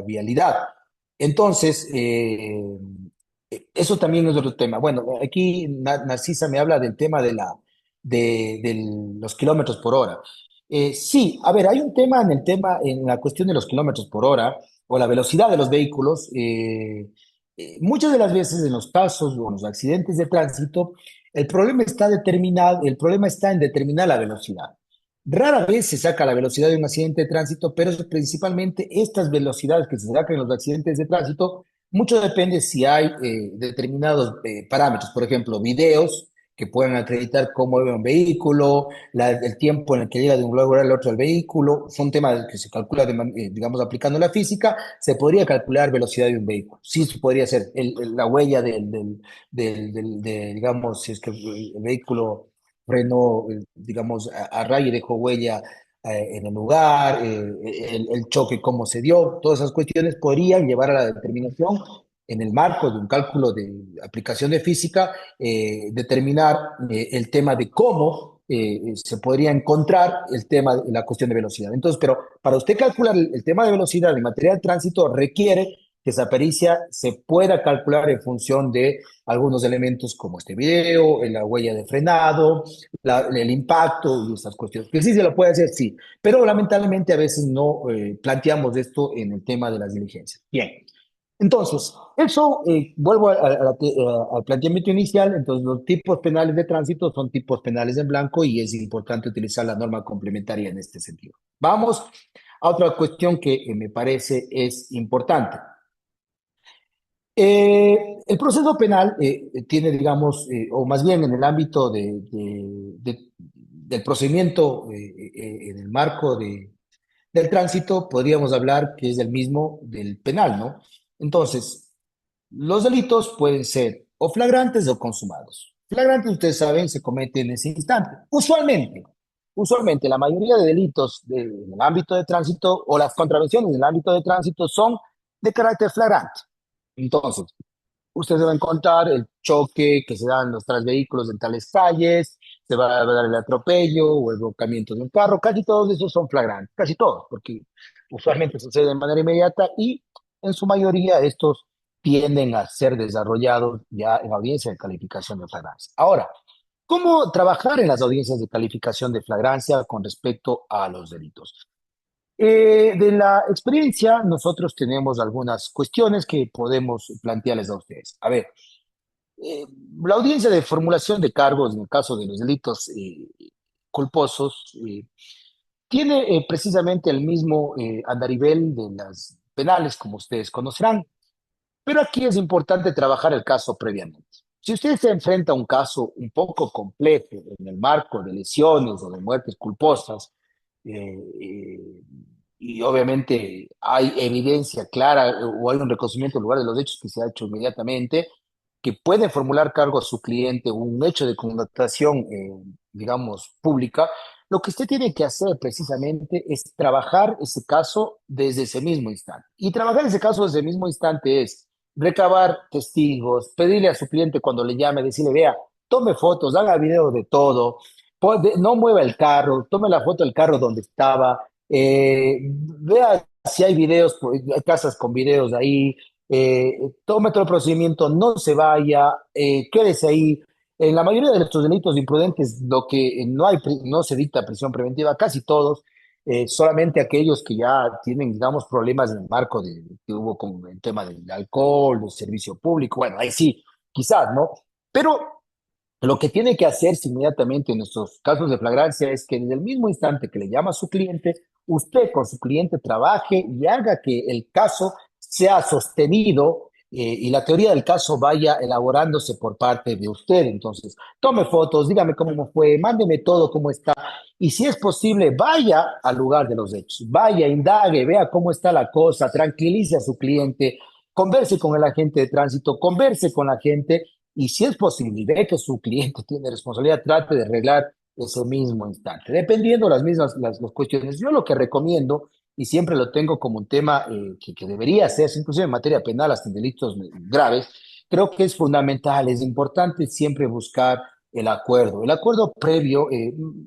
vialidad. Entonces, eso también es otro tema. Bueno, aquí Narcisa me habla del tema de los kilómetros por hora. Sí, a ver, hay un tema en la cuestión de los kilómetros por hora o la velocidad de los vehículos. Muchas de las veces en los casos o en los accidentes de tránsito, el problema está en determinar la velocidad. Rara vez se saca la velocidad de un accidente de tránsito, pero principalmente estas velocidades que se sacan en los accidentes de tránsito, mucho depende si hay determinados parámetros, por ejemplo, videos que puedan acreditar cómo mueve un vehículo, el tiempo en el que llega de un lugar al otro el vehículo, son temas que se calcula, digamos, aplicando la física, se podría calcular velocidad de un vehículo. Sí, se podría hacer la huella digamos, si es que el vehículo frenó, digamos, a raya y dejó huella en el lugar, el choque, cómo se dio, todas esas cuestiones podrían llevar a la determinación en el marco de un cálculo de aplicación de física, determinar el tema de cómo se podría encontrar el tema, la cuestión de velocidad. Entonces, pero para usted calcular el tema de velocidad en materia de tránsito requiere que esa pericia se pueda calcular en función de algunos elementos como este video, la huella de frenado, el impacto y esas cuestiones. Que sí se lo puede hacer, sí, pero lamentablemente a veces no planteamos esto en el tema de las diligencias. Bien, Entonces, eso, vuelvo al planteamiento inicial, entonces los tipos penales de tránsito son tipos penales en blanco y es importante utilizar la norma complementaria en este sentido. Vamos a otra cuestión que me parece es importante. El proceso penal tiene, digamos, o más bien en el ámbito del procedimiento en el marco del tránsito, podríamos hablar que es el mismo del penal, ¿no? Entonces, los delitos pueden ser o flagrantes o consumados. Flagrantes, ustedes saben, se cometen en ese instante. Usualmente, la mayoría de delitos en el ámbito de tránsito o las contravenciones en el ámbito de tránsito son de carácter flagrante. Entonces, usted se va a encontrar el choque que se dan los tres vehículos en tales calles, se va a dar el atropello o el volcamiento de un carro, casi todos esos son flagrantes, casi todos, porque usualmente sucede de manera inmediata y en su mayoría estos tienden a ser desarrollados ya en audiencia de calificación de flagrancia. Ahora, ¿cómo trabajar en las audiencias de calificación de flagrancia con respecto a los delitos? De la experiencia, nosotros tenemos algunas cuestiones que podemos plantearles a ustedes. A ver, eh, la audiencia de formulación de cargos en el caso de los delitos culposos tiene precisamente el mismo andarivel de las penales, como ustedes conocerán, pero aquí es importante trabajar el caso previamente. Si usted se enfrenta a un caso un poco complejo en el marco de lesiones o de muertes culposas, eh, eh, y obviamente hay evidencia clara o hay un reconocimiento en lugar de los hechos que se ha hecho inmediatamente, que puede formular cargo a su cliente un hecho de connotación, digamos, pública, lo que usted tiene que hacer precisamente es trabajar ese caso desde ese mismo instante. Y trabajar ese caso desde el mismo instante es recabar testigos, pedirle a su cliente cuando le llame, decirle, vea, tome fotos, haga video de todo, no mueva el carro, tome la foto del carro donde estaba, vea si hay videos, hay casas con videos ahí, tome todo el procedimiento, no se vaya, quédese ahí. En la mayoría de estos delitos imprudentes, lo que no se dicta prisión preventiva, casi todos, solamente aquellos que ya tienen, digamos, problemas en el marco que hubo con el tema del alcohol, del servicio público, bueno, ahí sí, quizás, ¿no? Pero lo que tiene que hacerse inmediatamente en nuestros casos de flagrancia es que desde el mismo instante que le llama a su cliente, usted con su cliente trabaje y haga que el caso sea sostenido y la teoría del caso vaya elaborándose por parte de usted. Entonces, tome fotos, dígame cómo fue, mándeme todo cómo está y si es posible, vaya al lugar de los hechos, vaya, indague, vea cómo está la cosa, tranquilice a su cliente, converse con el agente de tránsito, converse con la gente y si es posible y ve que su cliente tiene responsabilidad, trate de arreglar ese mismo instante, dependiendo las cuestiones. Yo lo que recomiendo, y siempre lo tengo como un tema que debería hacerse, inclusive en materia penal, hasta en delitos graves, creo que es fundamental, es importante siempre buscar el acuerdo. El acuerdo previo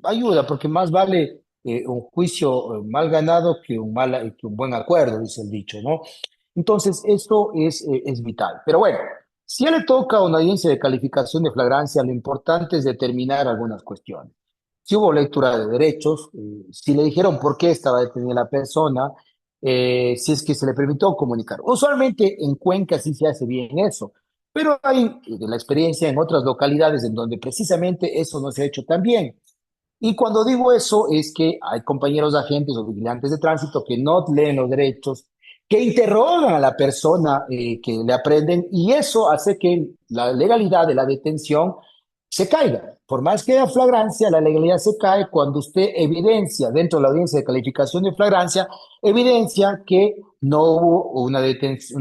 ayuda porque más vale un juicio mal ganado que un buen acuerdo, dice el dicho, ¿no? Entonces, esto es vital. Pero bueno, si a le toca a una audiencia de calificación de flagrancia, lo importante es determinar algunas cuestiones. Si hubo lectura de derechos, si le dijeron por qué estaba detenida la persona, si es que se le permitió comunicar. Usualmente en Cuenca sí se hace bien eso, pero hay de la experiencia en otras localidades en donde precisamente eso no se ha hecho tan bien. Y cuando digo eso es que hay compañeros agentes o vigilantes de tránsito que no leen los derechos, que interrogan a la persona que le aprenden y eso hace que la legalidad de la detención se caiga. Por más que haya flagrancia, la legalidad se cae cuando usted evidencia dentro de la audiencia de calificación de flagrancia, evidencia que no hubo una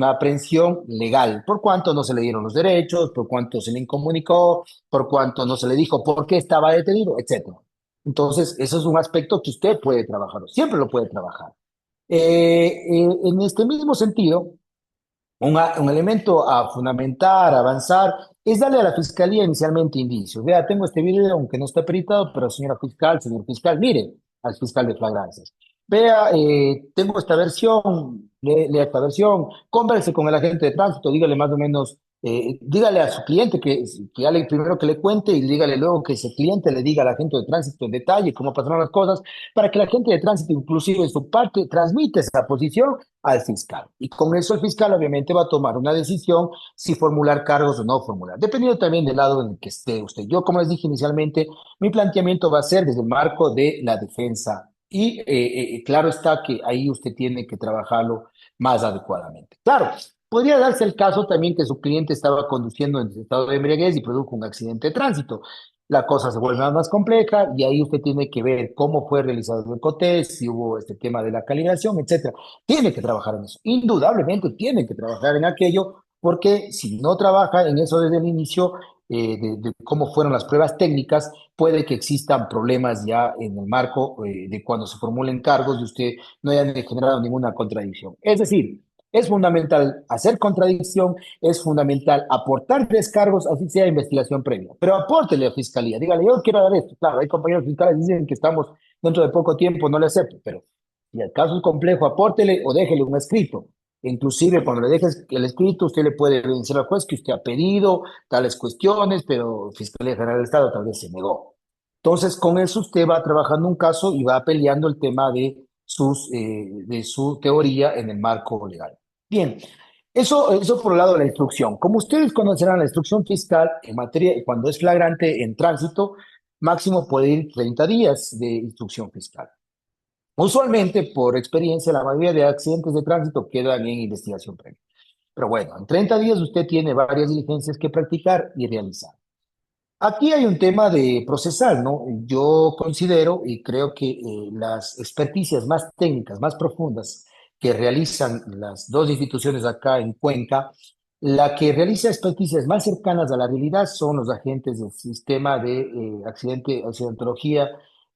aprehensión legal, por cuanto no se le dieron los derechos, por cuanto se le incomunicó, por cuanto no se le dijo por qué estaba detenido, etcétera. Entonces, eso es un aspecto que usted puede trabajar, siempre lo puede trabajar. En este mismo sentido, un elemento a fundamentar, a avanzar, es darle a la fiscalía inicialmente indicios. Vea, tengo este video, aunque no está peritado, pero señora fiscal, señor fiscal, mire al fiscal de flagrancias. Vea, tengo esta versión, lea esta versión, converse con el agente de tránsito, dígale más o menos dígale a su cliente que ya primero que le cuente y dígale luego que ese cliente le diga al agente de tránsito en detalle cómo pasaron las cosas, para que la gente de tránsito, inclusive en su parte, transmite esa posición al fiscal. Y con eso el fiscal obviamente va a tomar una decisión si formular cargos o no formular, dependiendo también del lado en el que esté usted. Yo, como les dije inicialmente, mi planteamiento va a ser desde el marco de la defensa. Y claro está que ahí usted tiene que trabajarlo más adecuadamente. Claro, podría darse el caso también que su cliente estaba conduciendo en estado de embriaguez y produjo un accidente de tránsito. La cosa se vuelve más compleja y ahí usted tiene que ver cómo fue realizado el cotest, si hubo este tema de la calibración, etcétera. Tiene que trabajar en eso. Indudablemente tiene que trabajar en aquello porque si no trabaja en eso desde el inicio, de cómo fueron las pruebas técnicas, puede que existan problemas ya en el marco de cuando se formulen cargos y usted no haya generado ninguna contradicción. Es decir, es fundamental hacer contradicción, es fundamental aportar descargos, así sea investigación previa. Pero apórtele a Fiscalía, dígale, yo quiero dar esto. Claro, hay compañeros fiscales que dicen que estamos dentro de poco tiempo, no le acepto, pero si el caso es complejo, apórtele o déjele un escrito. Inclusive cuando le dejes el escrito, usted le puede decir al juez que usted ha pedido tales cuestiones, pero Fiscalía General del Estado tal vez se negó. Entonces, con eso usted va trabajando un caso y va peleando el tema de su teoría en el marco legal. Bien, eso por el lado de la instrucción. Como ustedes conocerán, la instrucción fiscal en materia, cuando es flagrante en tránsito, máximo puede ir 30 días de instrucción fiscal. Usualmente, por experiencia, la mayoría de accidentes de tránsito quedan en investigación previa. Pero bueno, en 30 días usted tiene varias diligencias que practicar y realizar. Aquí hay un tema de procesal, ¿no? Yo considero y creo que las experticias más técnicas, más profundas que realizan las dos instituciones acá en Cuenca, la que realiza experticias más cercanas a la realidad son los agentes del sistema de accidentología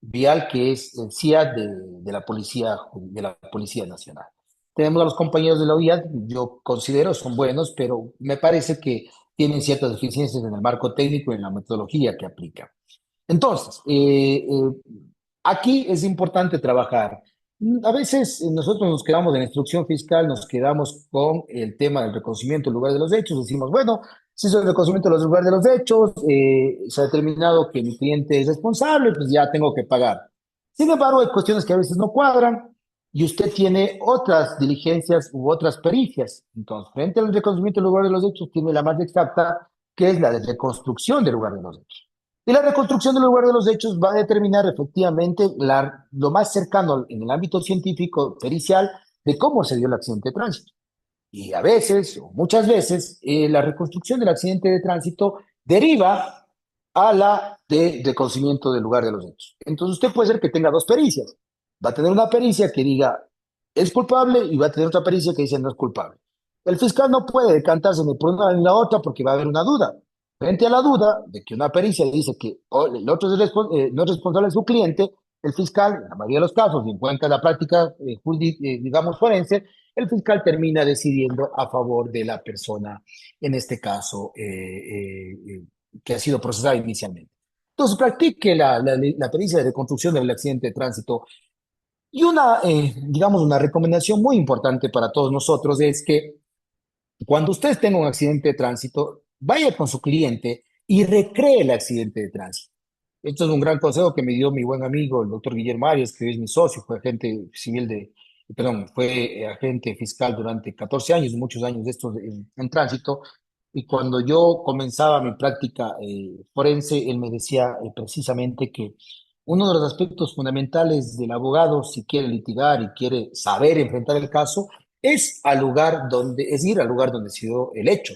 vial, que es el CIAD de la Policía Nacional. Tenemos a los compañeros de la UIAD, yo considero son buenos, pero me parece que tienen ciertas deficiencias en el marco técnico y en la metodología que aplica. Entonces, aquí es importante trabajar. A veces nosotros nos quedamos en la instrucción fiscal, nos quedamos con el tema del reconocimiento del lugar de los hechos, decimos, bueno, si es el reconocimiento del lugar de los hechos, se ha determinado que mi cliente es responsable, pues ya tengo que pagar. Sin embargo, hay cuestiones que a veces no cuadran y usted tiene otras diligencias u otras pericias. Entonces, frente al reconocimiento del lugar de los hechos, tiene la más exacta, que es la de reconstrucción del lugar de los hechos. Y la reconstrucción del lugar de los hechos va a determinar efectivamente lo más cercano en el ámbito científico, pericial, de cómo se dio el accidente de tránsito. Y a veces, o muchas veces, la reconstrucción del accidente de tránsito deriva a la de reconocimiento del lugar de los hechos. Entonces usted puede ser que tenga dos pericias. Va a tener una pericia que diga es culpable y va a tener otra pericia que dice no es culpable. El fiscal no puede decantarse ni por una ni la otra porque va a haber una duda. Frente a la duda de que una pericia dice que el otro no es responsable de su cliente, el fiscal, en la mayoría de los casos, y en cuenta de la práctica, digamos, forense, el fiscal termina decidiendo a favor de la persona, en este caso, que ha sido procesada inicialmente. Entonces, practique la pericia de reconstrucción del accidente de tránsito. Y digamos, una recomendación muy importante para todos nosotros es que cuando usted tenga un accidente de tránsito, vaya con su cliente y recree el accidente de tránsito. Esto es un gran consejo que me dio mi buen amigo, el doctor Guillermo Arias, que es mi socio, fue agente civil fue agente fiscal durante 14 años, muchos años de estos en tránsito. Y cuando yo comenzaba mi práctica forense, él me decía precisamente que uno de los aspectos fundamentales del abogado, si quiere litigar y quiere saber enfrentar el caso, es ir al lugar donde se dio el hecho.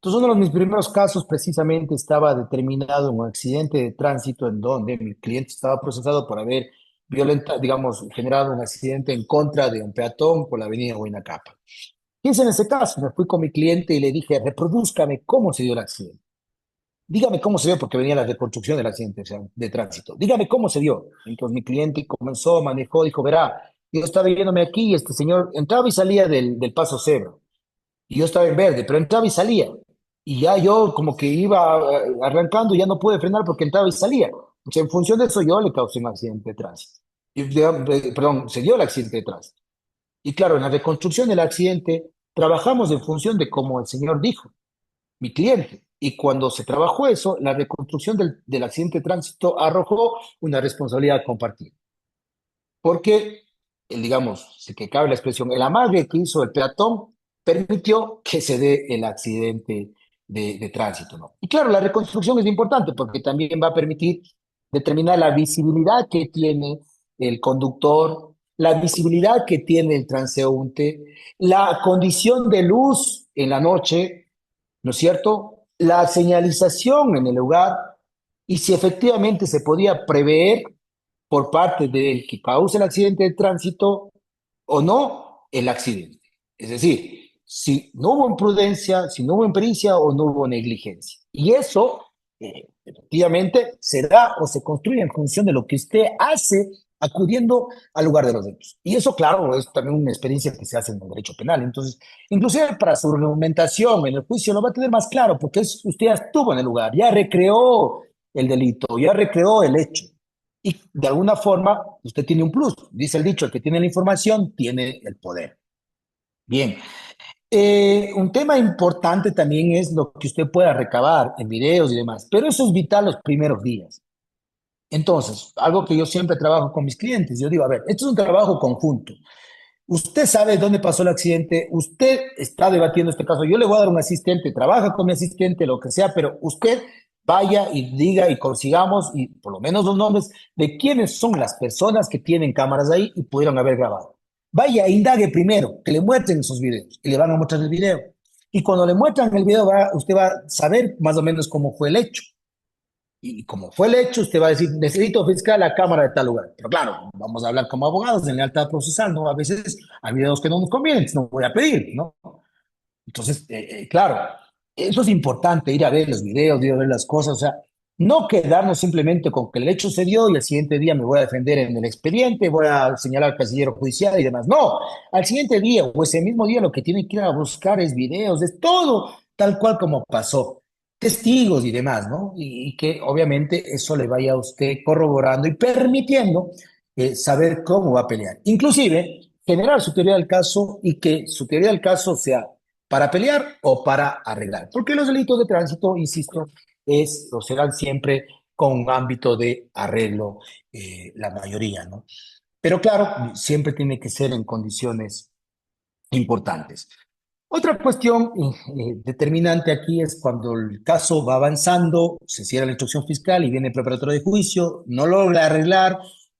Entonces, uno de mis primeros casos precisamente estaba determinado en un accidente de tránsito en donde mi cliente estaba procesado por haber generado un accidente en contra de un peatón por la avenida Huayna-Capa. ¿Qué hice en ese caso? Me fui con mi cliente y le dije, reproduzcame cómo se dio el accidente. Dígame cómo se dio, porque venía la reconstrucción del accidente de tránsito. Dígame cómo se dio. Entonces mi cliente comenzó, manejó, dijo, verá, yo estaba viéndome aquí y este señor entraba y salía del paso cebra. Y yo estaba en verde, pero entraba y salía. Y ya yo como que iba arrancando y ya no pude frenar porque entraba y salía. O sea, en función de eso yo le causé un accidente de tránsito. Perdón, se dio el accidente de tránsito. Y claro, en la reconstrucción del accidente trabajamos en función de como el señor dijo. mi cliente. Y cuando se trabajó eso, la reconstrucción del accidente de tránsito arrojó una responsabilidad compartida. Porque, digamos, si que cabe la expresión, el amague que hizo el peatón permitió que se dé el accidente de tránsito, ¿no? Y claro, la reconstrucción es importante porque también va a permitir determinar la visibilidad que tiene el conductor, la visibilidad que tiene el transeúnte, la condición de luz en la noche, ¿no es cierto? La señalización en el lugar y si efectivamente se podía prever por parte del que causa el accidente de tránsito o no el accidente. Es decir, si no hubo imprudencia, si no hubo impericia o no hubo negligencia. Y eso, efectivamente, se da o se construye en función de lo que usted hace acudiendo al lugar de los hechos. Y eso, claro, es también una experiencia que se hace en el derecho penal. Entonces, inclusive para su argumentación en el juicio lo va a tener más claro, porque usted ya estuvo en el lugar, ya recreó el delito, ya recreó el hecho. Y de alguna forma, usted tiene un plus. Dice el dicho, el que tiene la información tiene el poder. Bien. Un tema importante también es lo que usted pueda recabar en videos y demás, pero eso es vital los primeros días. Entonces, algo que yo siempre trabajo con mis clientes, yo digo, a ver, esto es un trabajo conjunto. Usted sabe dónde pasó el accidente, usted está debatiendo este caso, yo le voy a dar un asistente, trabaja con mi asistente, lo que sea, pero usted vaya y diga y consigamos, y por lo menos los nombres de quiénes son las personas que tienen cámaras ahí y pudieron haber grabado. Vaya, indague primero, que le muestren esos videos, y le van a mostrar el video. Y cuando le muestran el video, usted va a saber más o menos cómo fue el hecho. Y como fue el hecho, usted va a decir, necesito fiscal a cámara de tal lugar. Pero claro, vamos a hablar como abogados en lealtad procesal, ¿no? A veces hay videos que no nos convienen, no voy a pedir, ¿no? Entonces, claro, eso es importante, ir a ver los videos, ir a ver las cosas, o sea, no quedarnos simplemente con que el hecho se dio y al siguiente día me voy a defender en el expediente, voy a señalar al casillero judicial y demás. No, al siguiente día o ese mismo día lo que tiene que ir a buscar es videos, es todo tal cual como pasó, testigos y demás, ¿no? Y que obviamente eso le vaya a usted corroborando y permitiendo saber cómo va a pelear. Inclusive, generar su teoría del caso y que su teoría del caso sea para pelear o para arreglar. Porque los delitos de tránsito, insisto, o serán siempre con un ámbito de arreglo, la mayoría, ¿no? Pero claro, siempre tiene que ser en condiciones importantes. Otra cuestión determinante aquí es cuando el caso va avanzando, se cierra la instrucción fiscal y viene el preparatorio de juicio, no logra arreglar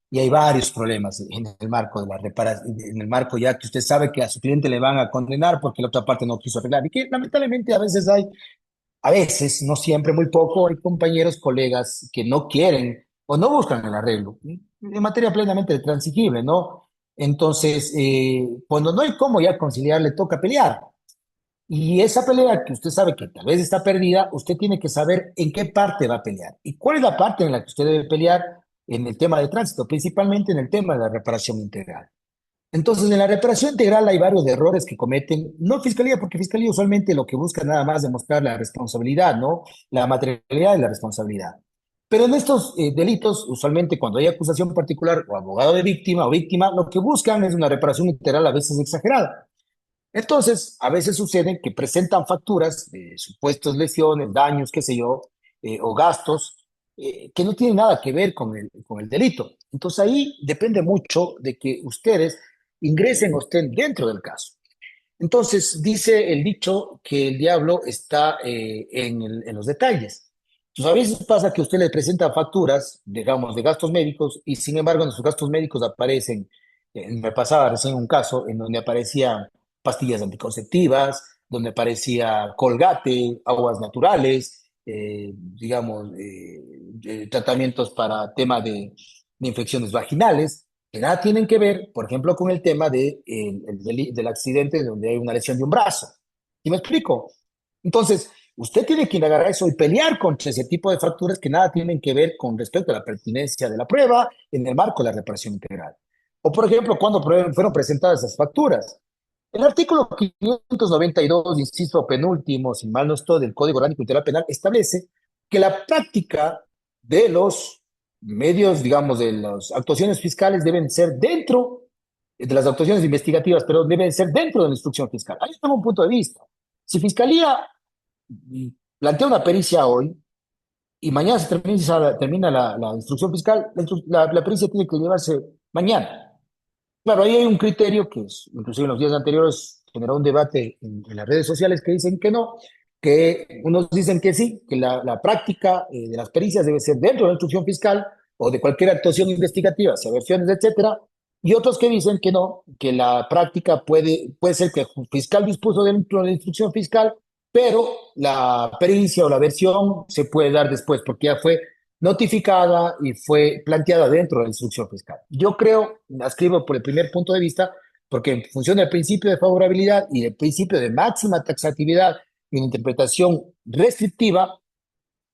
y hay varios problemas en el marco de la reparación, en el marco ya que usted sabe que a su cliente le van a condenar porque la otra parte no quiso arreglar y que lamentablemente a veces, no siempre, muy poco, hay compañeros, colegas que no quieren o no buscan el arreglo en materia plenamente transigible, ¿no? Entonces, cuando no hay cómo ya conciliar, le toca pelear. Y esa pelea que usted sabe que tal vez está perdida, usted tiene que saber en qué parte va a pelear. ¿Y cuál es la parte en la que usted debe pelear en el tema de tránsito? Principalmente en el tema de la reparación integral. Entonces, en la reparación integral hay varios errores que cometen, no Fiscalía, porque Fiscalía usualmente lo que busca nada más demostrar la responsabilidad, ¿no? La materialidad y la responsabilidad. Pero en estos delitos, usualmente cuando hay acusación particular o abogado de víctima o víctima, lo que buscan es una reparación integral a veces exagerada. Entonces, a veces sucede que presentan facturas de supuestas lesiones, daños, qué sé yo, o gastos que no tienen nada que ver con el delito. Entonces ahí depende mucho de que ustedes ingresen o estén dentro del caso. Entonces dice el dicho que el diablo está en los detalles. Entonces a veces pasa que usted le presenta facturas, digamos, de gastos médicos y sin embargo en sus gastos médicos aparecen, me pasaba recién un caso en donde aparecían pastillas anticonceptivas, donde aparecía Colgate, aguas naturales, digamos, tratamientos para tema de infecciones vaginales, que nada tienen que ver, por ejemplo, con el tema del accidente donde hay una lesión de un brazo. ¿Sí me explico? Entonces, usted tiene que indagar eso y pelear contra ese tipo de facturas que nada tienen que ver con respecto a la pertinencia de la prueba en el marco de la reparación integral. O, por ejemplo, cuando fueron presentadas esas facturas. El artículo 592, inciso penúltimo, si mal no estoy, del Código Orgánico Integral Penal, establece que la práctica de los medios, digamos, de las actuaciones fiscales deben ser dentro de las actuaciones investigativas, pero deben ser dentro de la instrucción fiscal. Ahí tengo un punto de vista. Si Fiscalía plantea una pericia hoy y mañana se termina la instrucción fiscal, la pericia tiene que llevarse mañana. Claro, ahí hay un criterio que es, inclusive en los días anteriores generó un debate en las redes sociales que dicen que no, que unos dicen que sí, que la práctica de las pericias debe ser dentro de la instrucción fiscal o de cualquier actuación investigativa, sea versiones, etcétera, y otros que dicen que no, que la práctica puede ser que el fiscal dispuso dentro de la instrucción fiscal, pero la pericia o la versión se puede dar después, porque ya fue notificada y fue planteada dentro de la instrucción fiscal. Yo creo, la escribo por el primer punto de vista, porque en función del principio de favorabilidad y del principio de máxima taxatividad y una interpretación restrictiva,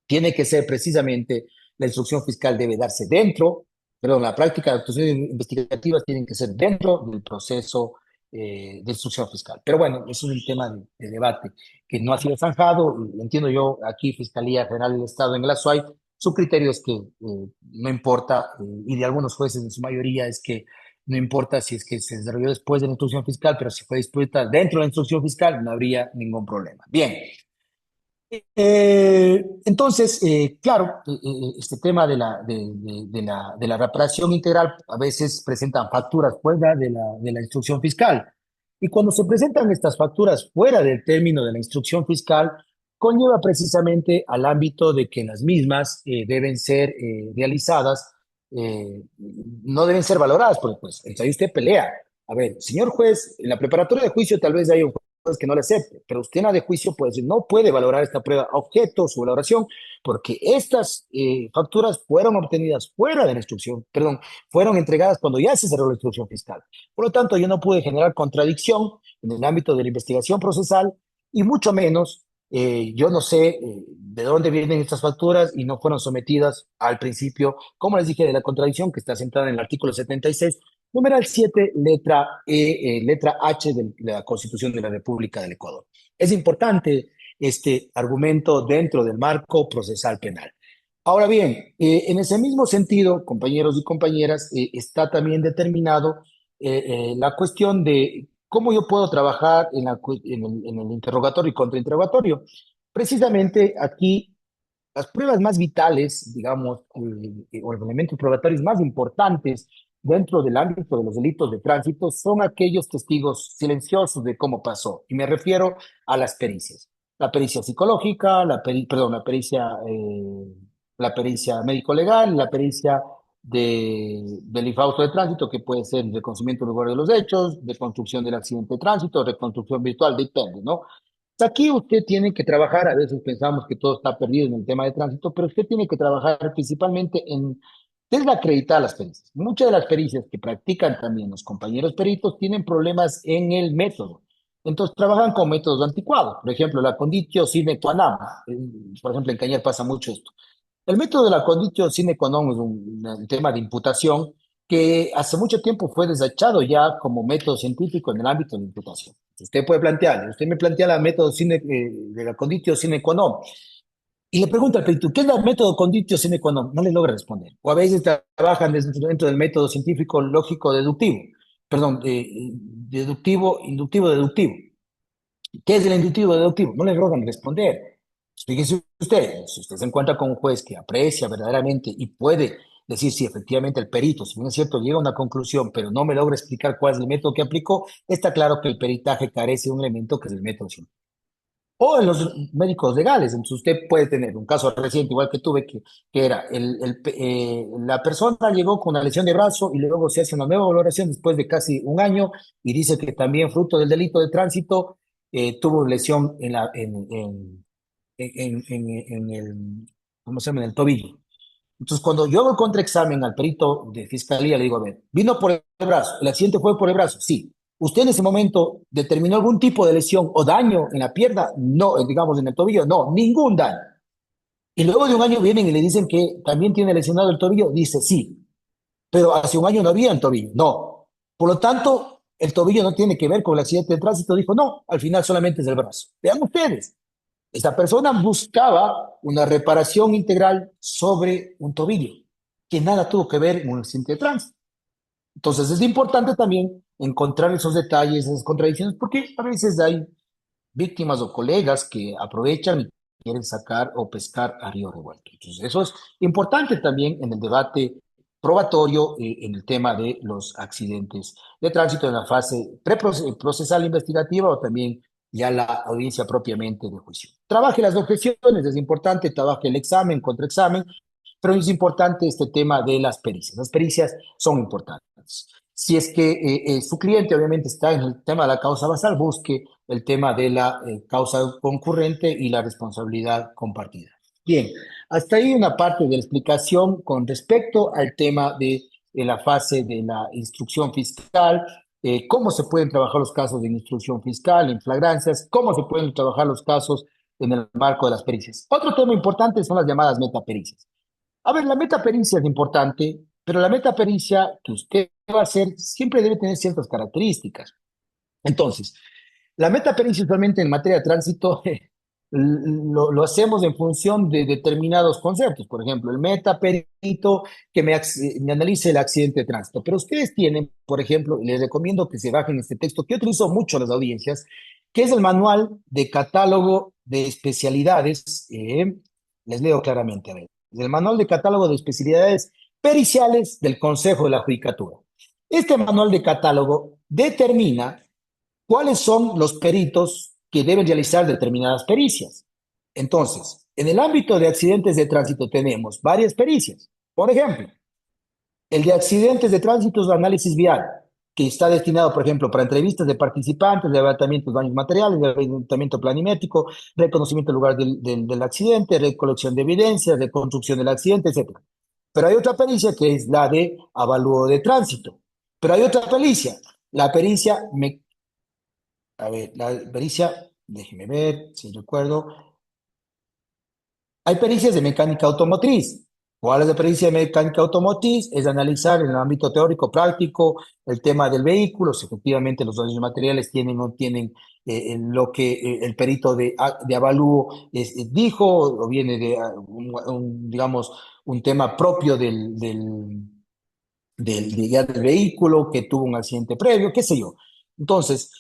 tiene que ser precisamente la instrucción fiscal debe darse dentro, perdón, la práctica de actuaciones investigativas tienen que ser dentro del proceso de instrucción fiscal. Pero bueno, es un tema de debate que no ha sido zanjado. Entiendo yo, aquí Fiscalía General del Estado en el ASUAI, su criterio es que no importa, y de algunos jueces en su mayoría es que no importa si es que se desarrolló después de la instrucción fiscal, pero si fue dispuesta dentro de la instrucción fiscal, no habría ningún problema. Bien, entonces, claro, este tema de la reparación integral a veces presentan facturas fuera de la instrucción fiscal. Y cuando se presentan estas facturas fuera del término de la instrucción fiscal, conlleva precisamente al ámbito de que las mismas deben ser realizadas, no deben ser valoradas, porque pues, entonces ahí usted pelea. A ver, señor juez, en la preparatoria de juicio tal vez hay un que no le acepte, pero usted en la de juicio puede decir, no puede valorar esta prueba objeto, su valoración, porque estas facturas fueron obtenidas fuera de la instrucción, perdón, fueron entregadas cuando ya se cerró la instrucción fiscal. Por lo tanto, yo no pude generar contradicción en el ámbito de la investigación procesal y mucho menos, yo no sé de dónde vienen estas facturas y no fueron sometidas al principio, como les dije, de la contradicción que está centrada en el artículo 76 numeral 7, letra H de la Constitución de la República del Ecuador. Es importante este argumento dentro del marco procesal penal. Ahora bien, en ese mismo sentido, compañeros y compañeras, está también determinado la cuestión de cómo yo puedo trabajar en el interrogatorio y contrainterrogatorio. Precisamente aquí las pruebas más vitales, digamos, o los elementos probatorios más importantes dentro del ámbito de los delitos de tránsito son aquellos testigos silenciosos de cómo pasó. Y me refiero a las pericias. La pericia psicológica, la pericia médico-legal, la pericia del infausto de tránsito, que puede ser el reconocimiento del lugar de los hechos, de construcción del accidente de tránsito, reconstrucción virtual, depende, ¿no? Aquí usted tiene que trabajar, a veces pensamos que todo está perdido en el tema de tránsito, pero usted tiene que trabajar principalmente en desacreditar las pericias. Muchas de las pericias que practican también los compañeros peritos tienen problemas en el método. Entonces trabajan con métodos anticuados. Por ejemplo, la conditio sine qua non. Por ejemplo, en Cañar pasa mucho esto. El método de la conditio sine qua non es un tema de imputación que hace mucho tiempo fue desechado ya como método científico en el ámbito de la imputación. Usted puede plantear, usted me plantea el método de la conditio sine qua non, y le pregunta al perito, ¿qué es el método conditio sine qua non? No le logra responder. O a veces trabajan dentro del método científico lógico deductivo, perdón, deductivo, inductivo, deductivo. ¿Qué es el inductivo deductivo? No le logran responder. Fíjese usted, si usted se encuentra con un juez que aprecia verdaderamente y puede decir si efectivamente el perito, si bien es cierto, llega a una conclusión, pero no me logra explicar cuál es el método que aplicó, está claro que el peritaje carece de un elemento que es el método científico. O en los médicos legales, entonces usted puede tener un caso reciente, igual que tuve, que era la persona llegó con una lesión de brazo y luego se hace una nueva valoración después de casi un año y dice que también fruto del delito de tránsito tuvo lesión en el, ¿cómo se llama? En el tobillo. Entonces, cuando yo hago el contraexamen al perito de fiscalía, le digo, a ver, ¿vino por el brazo? ¿El accidente fue por el brazo? Sí. ¿Usted en ese momento determinó algún tipo de lesión o daño en la pierna? No, digamos en el tobillo, no, ningún daño. Y luego de un año vienen y le dicen que también tiene lesionado el tobillo, dice sí, pero hace un año no había el tobillo, no. Por lo tanto, el tobillo no tiene que ver con el accidente de tránsito, dijo no, al final solamente es el brazo. Vean ustedes, esta persona buscaba una reparación integral sobre un tobillo, que nada tuvo que ver con el accidente de tránsito. Entonces es importante también encontrar esos detalles, esas contradicciones, porque a veces hay víctimas o colegas que aprovechan y quieren sacar o pescar a río revuelto. Entonces, eso es importante también en el debate probatorio en el tema de los accidentes de tránsito en la fase preprocesal investigativa o también ya la audiencia propiamente de juicio. Trabaje las objeciones, es importante, trabaje el examen, contraexamen, pero es importante este tema de las pericias. Las pericias son importantes. Si es que su cliente obviamente está en el tema de la causa basal, busque el tema de la causa concurrente y la responsabilidad compartida. Bien, hasta ahí una parte de la explicación con respecto al tema de la fase de la instrucción fiscal, cómo se pueden trabajar los casos de instrucción fiscal, en flagrancias, cómo se pueden trabajar los casos en el marco de las pericias. Otro tema importante son las llamadas metapericias. A ver, la metapericia es importante, pero la metapericia que usted va a hacer siempre debe tener ciertas características. Entonces, la metapericia usualmente en materia de tránsito lo hacemos en función de determinados conceptos. Por ejemplo, el metaperito que me analice el accidente de tránsito. Pero ustedes tienen, por ejemplo, y les recomiendo que se bajen este texto que yo utilizo mucho en las audiencias, que es el manual de catálogo de especialidades. Les leo claramente, a ver. El manual de catálogo de especialidades periciales del Consejo de la Judicatura. Este manual de catálogo determina cuáles son los peritos que deben realizar determinadas pericias. Entonces, en el ámbito de accidentes de tránsito tenemos varias pericias. Por ejemplo, el de accidentes de tránsito es análisis vial, que está destinado, por ejemplo, para entrevistas de participantes, levantamiento de daños materiales, levantamiento planimétrico, reconocimiento del lugar del accidente, recolección de evidencias, reconstrucción del accidente, etc. Pero hay otra pericia que es la de avalúo de tránsito. Pero hay otra pericia, la pericia déjeme ver si recuerdo. Hay pericias de mecánica automotriz. ¿Cuál es la pericia de mecánica automotriz? Es analizar en el ámbito teórico práctico el tema del vehículo, si efectivamente los daños materiales tienen o no tienen lo que el perito de avalúo dijo, o viene de digamos, un tema propio del vehículo que tuvo un accidente previo, qué sé yo. Entonces,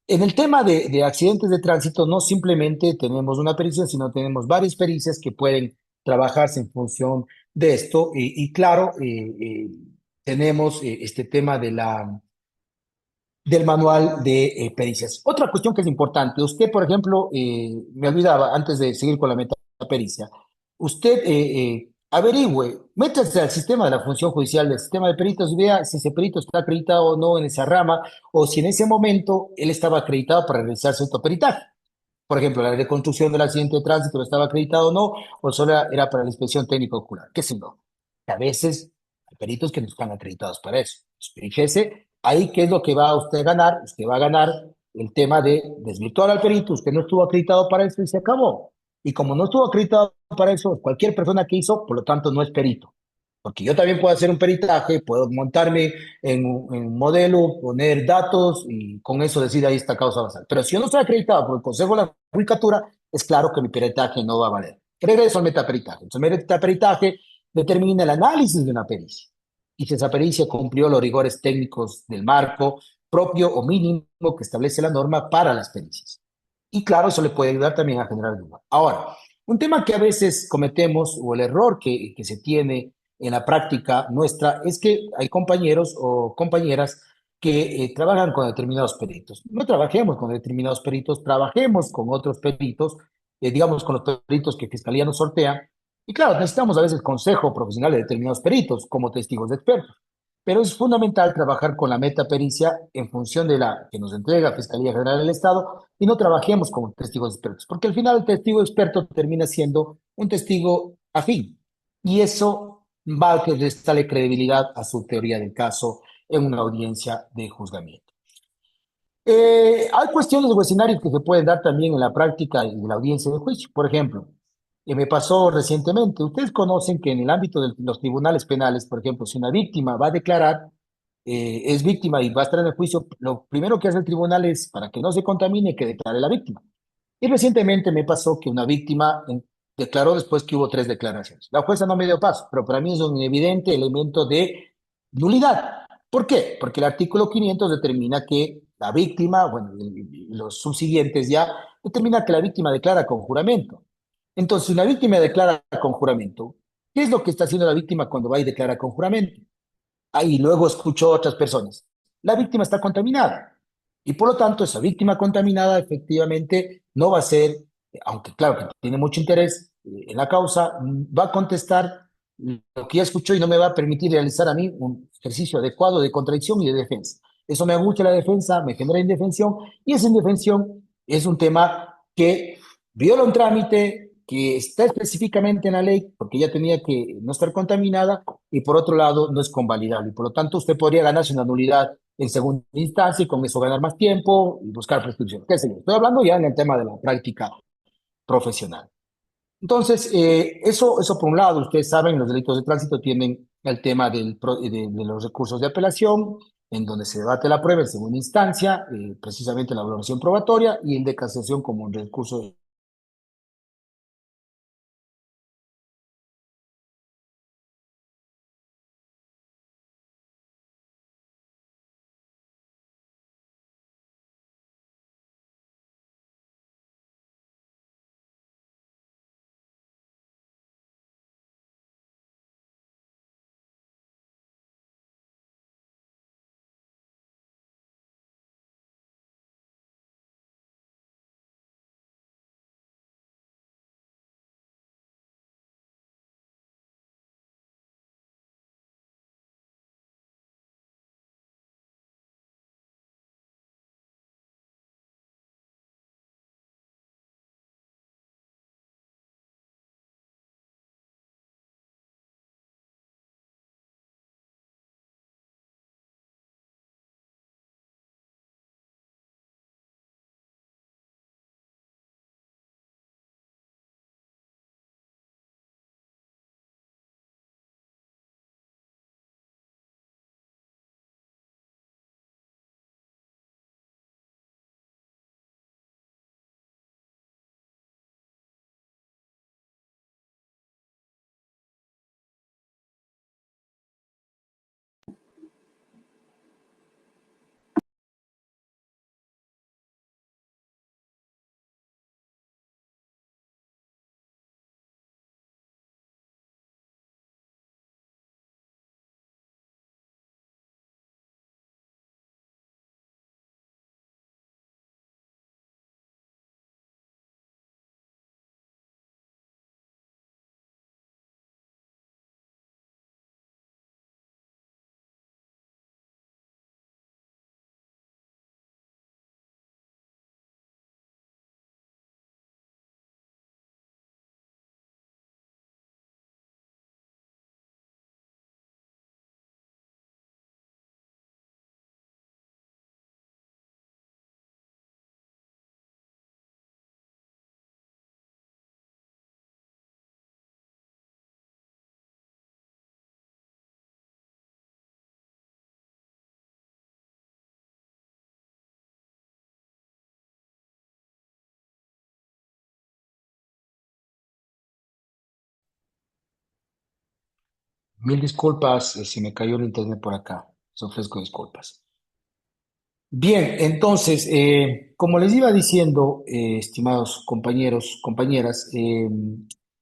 en el tema de accidentes de tránsito, no simplemente tenemos una pericia, sino tenemos varias pericias que pueden trabajarse en función de esto. Y claro, tenemos este tema del manual de pericias. Otra cuestión que es importante, usted, por ejemplo, me olvidaba, antes de seguir con la metapericia, usted averigüe, métase al sistema de la función judicial, del sistema de peritos, y vea si ese perito está acreditado o no en esa rama, o si en ese momento él estaba acreditado para realizar cierto peritaje. Por ejemplo, la reconstrucción del accidente de tránsito estaba acreditado o no, o solo era para la inspección técnica ocular, qué sé yo. A veces hay peritos que no están acreditados para eso. Fíjese, ahí qué es lo que va a usted ganar. Usted va a ganar el tema de desvirtuar al perito. Usted no estuvo acreditado para eso y se acabó. Y como no estuvo acreditado para eso, cualquier persona que hizo, por lo tanto, no es perito. Porque yo también puedo hacer un peritaje, puedo montarme en un modelo, poner datos y con eso decir ahí está causa basal. Pero si yo no estoy acreditado por el Consejo de la Judicatura, es claro que mi peritaje no va a valer. Regreso al metaperitaje. Entonces, el metaperitaje determina el análisis de una pericia y si esa pericia cumplió los rigores técnicos del marco propio o mínimo que establece la norma para las pericias. Y claro, eso le puede ayudar también a generar duda. Ahora, un tema que a veces cometemos o el error que se tiene en la práctica nuestra es que hay compañeros o compañeras que trabajan con determinados peritos. No trabajemos con determinados peritos, trabajemos con otros peritos, digamos con los peritos que Fiscalía nos sortea. Y claro, necesitamos a veces consejo profesional de determinados peritos como testigos de expertos. Pero es fundamental trabajar con la metapericia en función de la que nos entrega Fiscalía General del Estado y no trabajemos como testigos expertos, porque al final el testigo experto termina siendo un testigo afín y eso va a restarle credibilidad a su teoría del caso en una audiencia de juzgamiento. Hay cuestiones vecinarias que se pueden dar también en la práctica y en la audiencia de juicio. Por ejemplo, me pasó recientemente, ustedes conocen que en el ámbito de los tribunales penales, por ejemplo, si una víctima va a declarar, es víctima y va a estar en el juicio, lo primero que hace el tribunal es, para que no se contamine, que declare la víctima. Y recientemente me pasó que una víctima declaró después que hubo 3 declaraciones. La jueza no me dio paso, pero para mí es un evidente elemento de nulidad. ¿Por qué? Porque el artículo 500 determina que la víctima, bueno, y los subsiguientes ya, determina que la víctima declara con juramento. Entonces, si una víctima declara con juramento, ¿qué es lo que está haciendo la víctima cuando va y declara con juramento? Ahí luego escucho a otras personas. La víctima está contaminada. Y por lo tanto, esa víctima contaminada efectivamente no va a ser, aunque claro que tiene mucho interés en la causa, va a contestar lo que ya escuchó y no me va a permitir realizar a mí un ejercicio adecuado de contradicción y de defensa. Eso me angustia la defensa, me genera indefensión y esa indefensión es un tema que viola un trámite que está específicamente en la ley porque ya tenía que no estar contaminada y por otro lado no es convalidable. Y por lo tanto, usted podría ganarse una nulidad en segunda instancia y con eso ganar más tiempo y buscar prescripción. ¿Qué sé yo? Estoy hablando ya en el tema de la práctica profesional. Entonces, eso por un lado, ustedes saben, los delitos de tránsito tienen el tema de los recursos de apelación, en donde se debate la prueba en segunda instancia, precisamente la valoración probatoria, y el de casación como un recurso. Mil disculpas, se me cayó el internet por acá. Les ofrezco disculpas. Bien, entonces, como les iba diciendo, estimados compañeros, compañeras,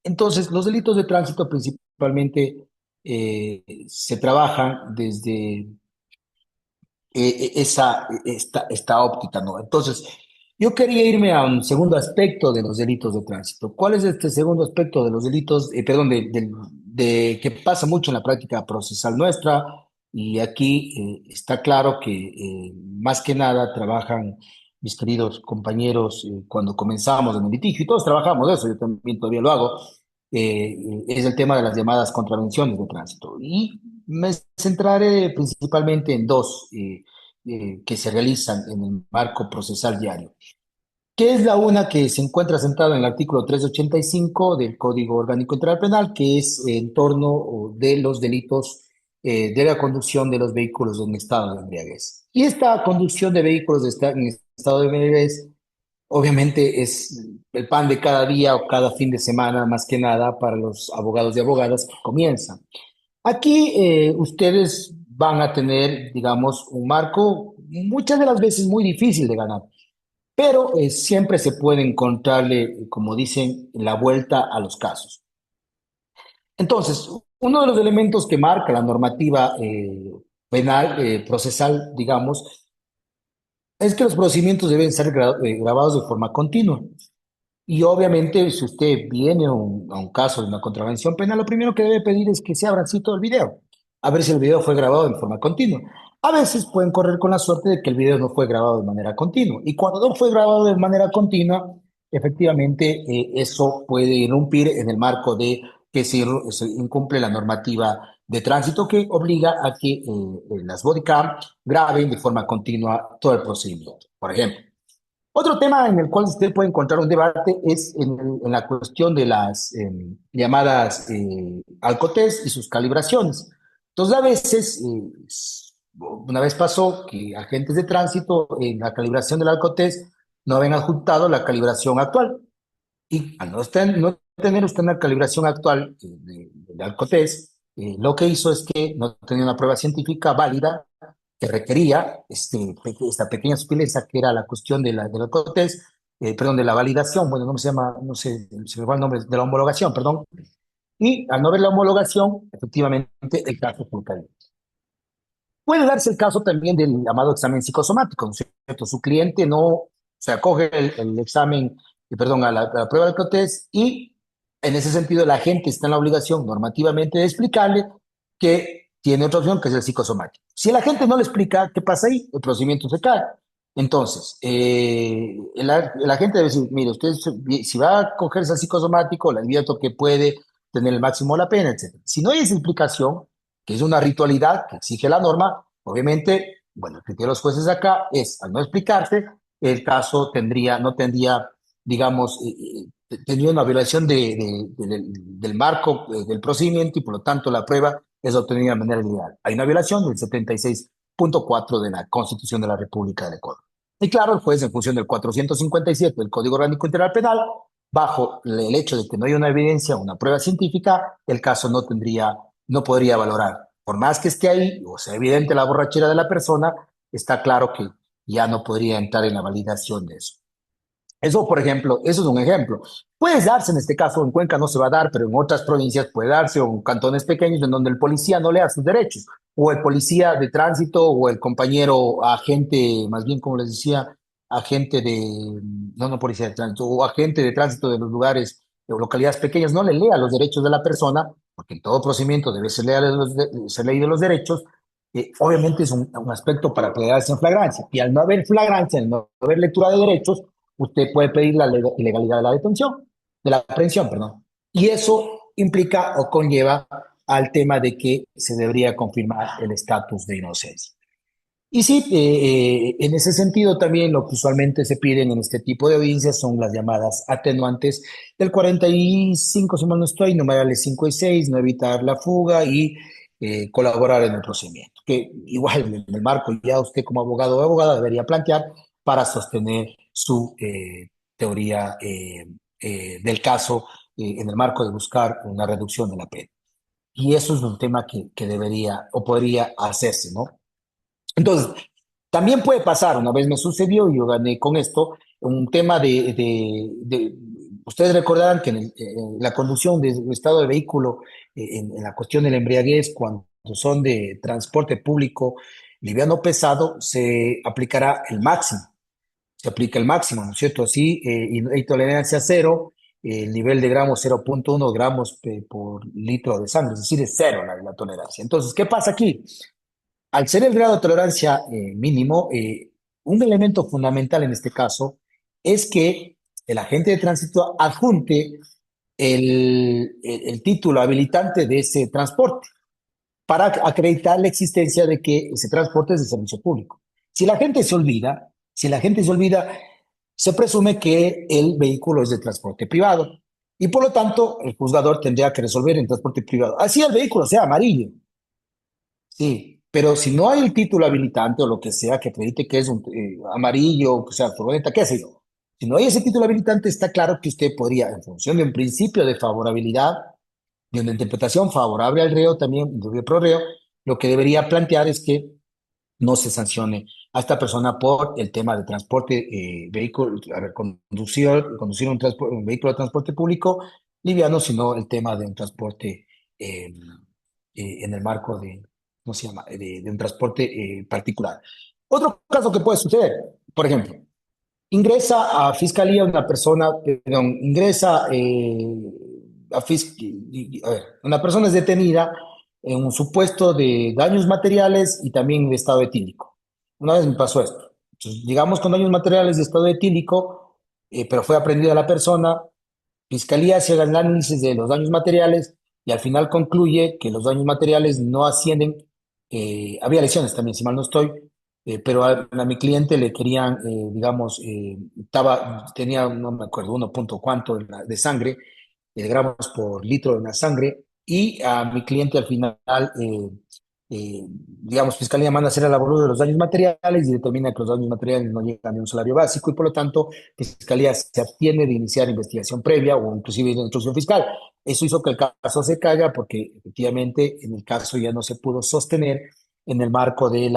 entonces los delitos de tránsito principalmente se trabajan desde esta óptica, ¿no? Entonces, yo quería irme a un segundo aspecto de los delitos de tránsito. ¿Cuál es este segundo aspecto de los delitos, perdón, que pasa mucho en la práctica procesal nuestra? Y aquí está claro que más que nada trabajan mis queridos compañeros cuando comenzamos en el litigio, y todos trabajamos de eso, yo también todavía lo hago, es el tema de las llamadas contravenciones de tránsito. Y me centraré principalmente en dos que se realizan en el marco procesal diario, que es la una que se encuentra sentada en el artículo 385 del Código Orgánico Integral Penal, que es en torno de los delitos de la conducción de los vehículos en estado de embriaguez. Y esta conducción de vehículos en estado de embriaguez obviamente es el pan de cada día o cada fin de semana, más que nada para los abogados y abogadas que comienzan. Aquí ustedes van a tener, digamos, un marco muchas de las veces muy difícil de ganar. pero siempre se puede encontrarle, como dicen, la vuelta a los casos. Entonces, uno de los elementos que marca la normativa penal, procesal, digamos, es que los procedimientos deben ser grabados de forma continua. Y obviamente, si usted viene a un caso de una contravención penal, lo primero que debe pedir es que se abra así todo el video, a ver si el video fue grabado de forma continua. A veces pueden correr con la suerte de que el video no fue grabado de manera continua. Y cuando no fue grabado de manera continua, efectivamente, eso puede irrumpir en el marco de que se incumple la normativa de tránsito que obliga a que las bodycam graben de forma continua todo el procedimiento. Por ejemplo, otro tema en el cual usted puede encontrar un debate es en la cuestión de las llamadas alcotés y sus calibraciones. Entonces, a veces, una vez pasó que agentes de tránsito en la calibración del alcotés no habían adjuntado la calibración actual. Y al no tener usted una calibración actual de alcotés, lo que hizo es que no tenía una prueba científica válida que requería esta pequeña sutileza que era la cuestión de la cortés, perdón, de la validación, bueno, no se llama, no sé, se me va el nombre, de la homologación, perdón, y al no ver la homologación, efectivamente, el caso fue caído. Puede darse el caso también del llamado examen psicosomático, ¿no es cierto? Su cliente no se acoge el examen, perdón, a la prueba de cortés y en ese sentido la gente está en la obligación normativamente de explicarle que tiene otra opción que es el psicosomático. Si la gente no le explica qué pasa ahí, el procedimiento se cae. Entonces, la gente debe decir, mire, usted si va a cogerse al psicosomático, le advierto que puede tener el máximo de la pena, etc. Si no hay esa explicación, que es una ritualidad que exige la norma, obviamente, bueno, el criterio de los jueces acá es, al no explicarse, el caso no tendría, digamos, tendría una violación del marco del procedimiento y por lo tanto la prueba es obtenida de manera ilegal. Hay una violación del 76.4 de la Constitución de la República del Ecuador. Y claro, el juez, en función del 457 del Código Orgánico Integral Penal, bajo el hecho de que no hay una evidencia, una prueba científica, el caso no podría valorar. Por más que esté ahí, o sea evidente la borrachera de la persona, está claro que ya no podría entrar en la validación de eso. Eso, por ejemplo, eso es un ejemplo. Puede darse en este caso, en Cuenca no se va a dar, pero en otras provincias puede darse, o en cantones pequeños en donde el policía no lea sus derechos, o el policía de tránsito, o el compañero agente, más bien como les decía, agente de, no policía de tránsito, o agente de tránsito de los lugares o localidades pequeñas, no le lea los derechos de la persona, porque en todo procedimiento debe ser leído los derechos. Obviamente es un aspecto para poder darse en flagrancia, y al no haber flagrancia, al no haber lectura de derechos, usted puede pedir la ilegalidad de la detención, de la aprehensión, perdón. Y eso implica o conlleva al tema de que se debería confirmar el estatus de inocencia. Y sí, en ese sentido también lo que usualmente se piden en este tipo de audiencias son las llamadas atenuantes del 45, si mal no estoy, numerales 5 y 6, no evitar la fuga y colaborar en el procedimiento, que igual en el marco ya usted como abogado o abogada debería plantear para sostener su teoría del caso en el marco de buscar una reducción de la pena. Y eso es un tema que debería o podría hacerse, ¿no? Entonces, también puede pasar, una vez me sucedió y yo gané con esto, un tema ustedes recordarán que en la conducción de estado de vehículo, en la cuestión de la embriaguez, cuando son de transporte público liviano pesado, se aplicará el máximo, se aplica el máximo, ¿no es cierto? Así, y hay tolerancia cero, el nivel de gramos 0.1 gramos por litro de sangre, es decir, es cero la tolerancia. Entonces, ¿qué pasa aquí? Al ser el grado de tolerancia mínimo, un elemento fundamental en este caso es que el agente de tránsito adjunte el título habilitante de ese transporte para acreditar la existencia de que ese transporte es de servicio público. Si la gente se olvida, se presume que el vehículo es de transporte privado y por lo tanto el juzgador tendría que resolver en transporte privado. Así el vehículo sea amarillo. Sí, pero si no hay el título habilitante o lo que sea que acredite que es un amarillo, que sea furgoneta, qué sé yo. Si no hay ese título habilitante, está claro que usted podría, en función de un principio de favorabilidad, de una interpretación favorable al reo también, de pro reo, lo que debería plantear es que no se sancione a esta persona por el tema de transporte, conducir un vehículo de transporte público liviano, sino el tema de un transporte en el marco de, ¿cómo se llama?, de un transporte particular. Otro caso que puede suceder, por ejemplo, ingresa a fiscalía una persona, perdón, ingresa a ver, una persona es detenida en un supuesto de daños materiales y también de estado etílico. Una vez me pasó esto. Entonces, llegamos con daños materiales de estado etílico, pero fue aprendida la persona. Fiscalía hace el análisis de los daños materiales y al final concluye que los daños materiales no ascienden. Había lesiones también, si mal no estoy, pero a mi cliente le querían, digamos, tenía, no me acuerdo, 1 punto cuánto de sangre, gramos por litro de la sangre, y a mi cliente al final, digamos, Fiscalía manda a hacer el avalúo de los daños materiales y determina que los daños materiales no llegan a un salario básico y por lo tanto Fiscalía se abstiene de iniciar investigación previa o inclusive de instrucción fiscal. Eso hizo que el caso se caiga porque efectivamente en el caso ya no se pudo sostener en el marco de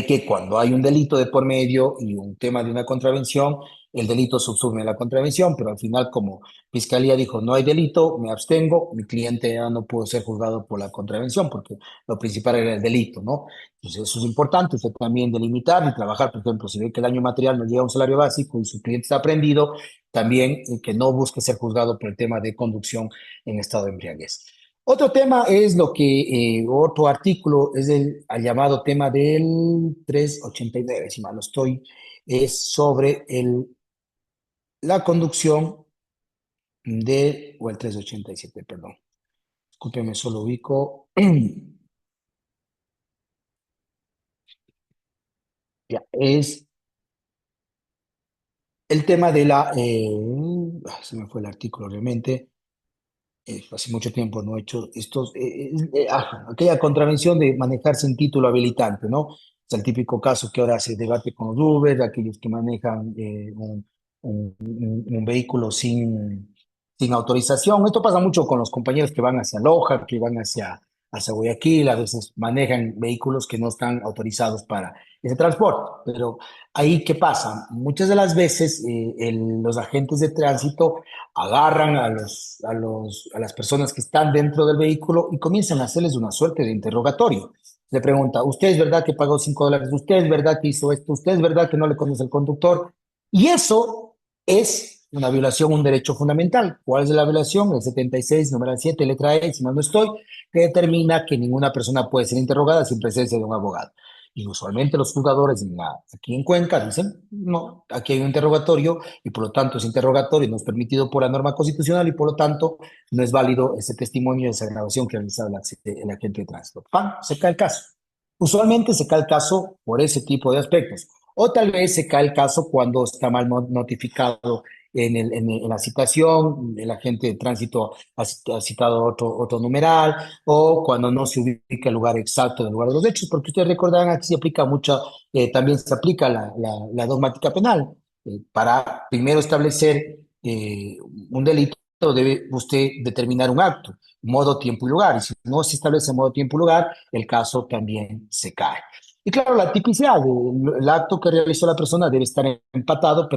que cuando hay un delito de por medio y un tema de una contravención, el delito subsume la contravención, pero al final como Fiscalía dijo no hay delito, me abstengo, mi cliente ya no pudo ser juzgado por la contravención porque lo principal era el delito, ¿no? Entonces eso es importante, usted también delimitar y trabajar, por ejemplo, si ve que el daño material no llega a un salario básico y su cliente está prendido, también que no busque ser juzgado por el tema de conducción en estado de embriaguez. Otro tema es otro artículo, es el al llamado tema del 389, si mal no estoy, es sobre la conducción o el 387, perdón. Discúlpeme, solo ubico. Ya, es el tema de se me fue el artículo realmente. Hace mucho tiempo no he hecho aquella contravención de manejar sin título habilitante, ¿no? Es el típico caso que ahora se debate con los Uber, aquellos que manejan un vehículo sin autorización. Esto pasa mucho con los compañeros que van hacia Loja, que van hacia Guayaquil, a veces manejan vehículos que no están autorizados para ese transporte. Pero ahí, ¿qué pasa? Muchas de las veces los agentes de tránsito agarran a las personas que están dentro del vehículo y comienzan a hacerles una suerte de interrogatorio. Le pregunta, ¿usted es verdad que pagó $5? ¿Usted es verdad que hizo esto? ¿Usted es verdad que no le conoce al conductor? Y eso es una violación a un derecho fundamental. ¿Cuál es la violación? El 76, número 7, letra E, si mal no estoy, que determina que ninguna persona puede ser interrogada sin presencia de un abogado. Y usualmente los juzgadores aquí en Cuenca dicen, no, aquí hay un interrogatorio y por lo tanto ese interrogatorio no es permitido por la norma constitucional y por lo tanto no es válido ese testimonio de esa grabación que ha realizado el agente de tránsito. ¡Pam! Se cae el caso. Usualmente se cae el caso por ese tipo de aspectos. O tal vez se cae el caso cuando está mal notificado en la citación, el agente de tránsito ha citado otro numeral, o cuando no se ubica el lugar exacto del lugar de los hechos, porque ustedes recordarán, aquí se aplica mucho, también se aplica la dogmática penal. Para primero establecer un delito, debe usted determinar un acto, modo, tiempo y lugar, y si no se establece modo, tiempo y lugar, el caso también se cae. Y claro, la tipicidad del acto que realizó la persona debe estar empatado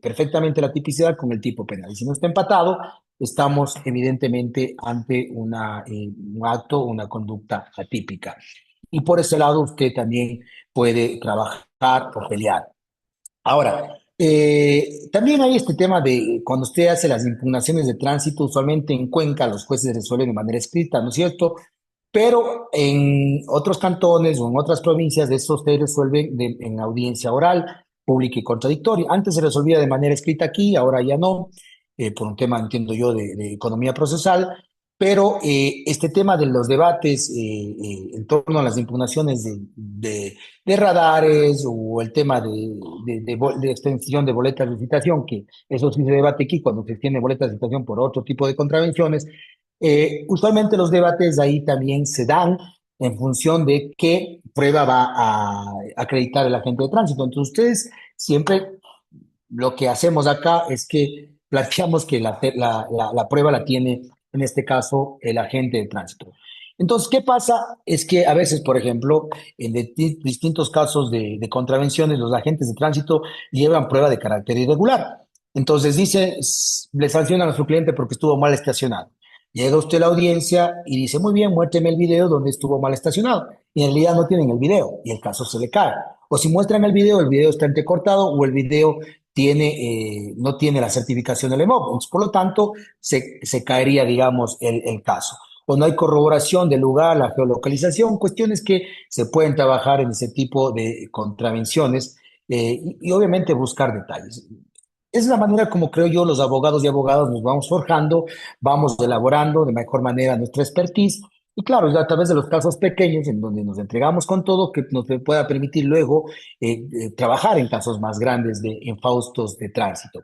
perfectamente la tipicidad con el tipo penal. Y si no está empatado, estamos evidentemente ante un acto, una conducta atípica. Y por ese lado usted también puede trabajar o pelear. Ahora, también hay este tema de cuando usted hace las impugnaciones de tránsito, usualmente en Cuenca los jueces resuelven de manera escrita, ¿no es cierto? Pero en otros cantones o en otras provincias de estos se resuelven en audiencia oral, pública y contradictoria. Antes se resolvía de manera escrita aquí, ahora ya no, por un tema, entiendo yo, de economía procesal. Pero este tema de los debates en torno a las impugnaciones de radares o el tema de extensión de boletas de licitación, que eso sí se debate aquí cuando se extiende boletas de licitación por otro tipo de contravenciones, usualmente los debates ahí también se dan en función de qué prueba va a acreditar el agente de tránsito. Entonces, ustedes siempre lo que hacemos acá es que planteamos que la prueba la tiene, en este caso, el agente de tránsito. Entonces, ¿qué pasa? Es que a veces, por ejemplo, en distintos casos de contravenciones, los agentes de tránsito llevan prueba de carácter irregular. Entonces dice, le sancionan a su cliente porque estuvo mal estacionado. Llega usted a la audiencia y dice, muy bien, muéstrame el video donde estuvo mal estacionado. Y en realidad no tienen el video y el caso se le cae. O si muestran el video está entrecortado o el video no tiene la certificación del EMOB. Entonces, por lo tanto, se caería, digamos, el caso. O no hay corroboración del lugar, la geolocalización, cuestiones que se pueden trabajar en ese tipo de contravenciones y obviamente buscar detalles. Es la manera como creo yo los abogados y abogadas nos vamos forjando, vamos elaborando de mejor manera nuestra expertise y claro, ya a través de los casos pequeños en donde nos entregamos con todo que nos pueda permitir luego trabajar en casos más grandes de infaustos de tránsito.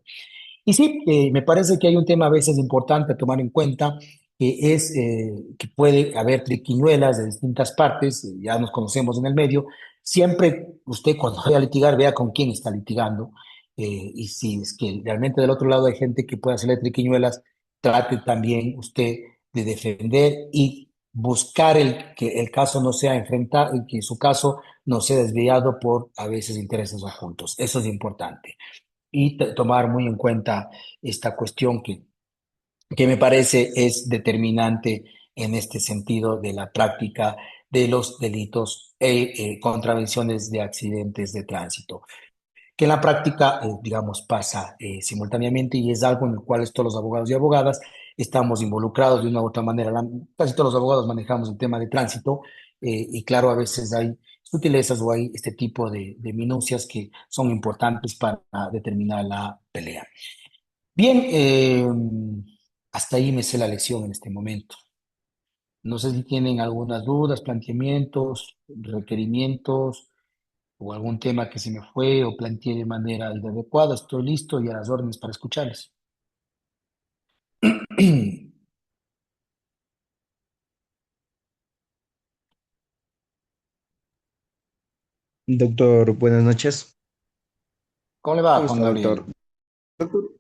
Y sí, me parece que hay un tema a veces importante a tomar en cuenta, que es que puede haber triquiñuelas de distintas partes, ya nos conocemos en el medio. Siempre usted cuando vaya a litigar vea con quién está litigando y si es que realmente del otro lado hay gente que puede hacerle triquiñuelas, trate también usted de defender y buscar que el caso no sea enfrentado, que su caso no sea desviado por a veces intereses ocultos. Eso es importante y tomar muy en cuenta esta cuestión que me parece es determinante en este sentido de la práctica de los delitos e contravenciones de accidentes de tránsito, que en la práctica, digamos, pasa simultáneamente y es algo en el cual todos los abogados y abogadas estamos involucrados de una u otra manera. Casi todos los abogados manejamos el tema de tránsito y claro, a veces hay sutilezas o hay este tipo de minucias que son importantes para determinar la pelea. Bien, hasta ahí me sé la lección en este momento. No sé si tienen algunas dudas, planteamientos, requerimientos o algún tema que se me fue o planteé de manera inadecuada. Estoy listo y a las órdenes para escucharles. Doctor, buenas noches. ¿Cómo le va, ¿Cómo Juan está, doctor? Gabriel? Doctor,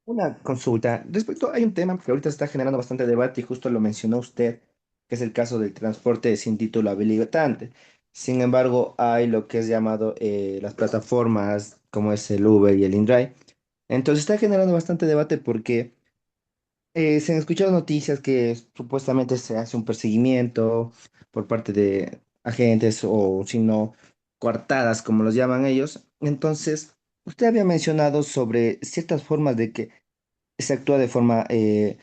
una consulta. Respecto, hay un tema que ahorita está generando bastante debate y justo lo mencionó usted, que es el caso del transporte sin título habilitante. Sin embargo, hay lo que es llamado las plataformas como es el Uber y el InDrive. Entonces está generando bastante debate porque se han escuchado noticias que supuestamente se hace un perseguimiento por parte de agentes o si no, coartadas, como los llaman ellos. Entonces, usted había mencionado sobre ciertas formas de que se actúa de forma que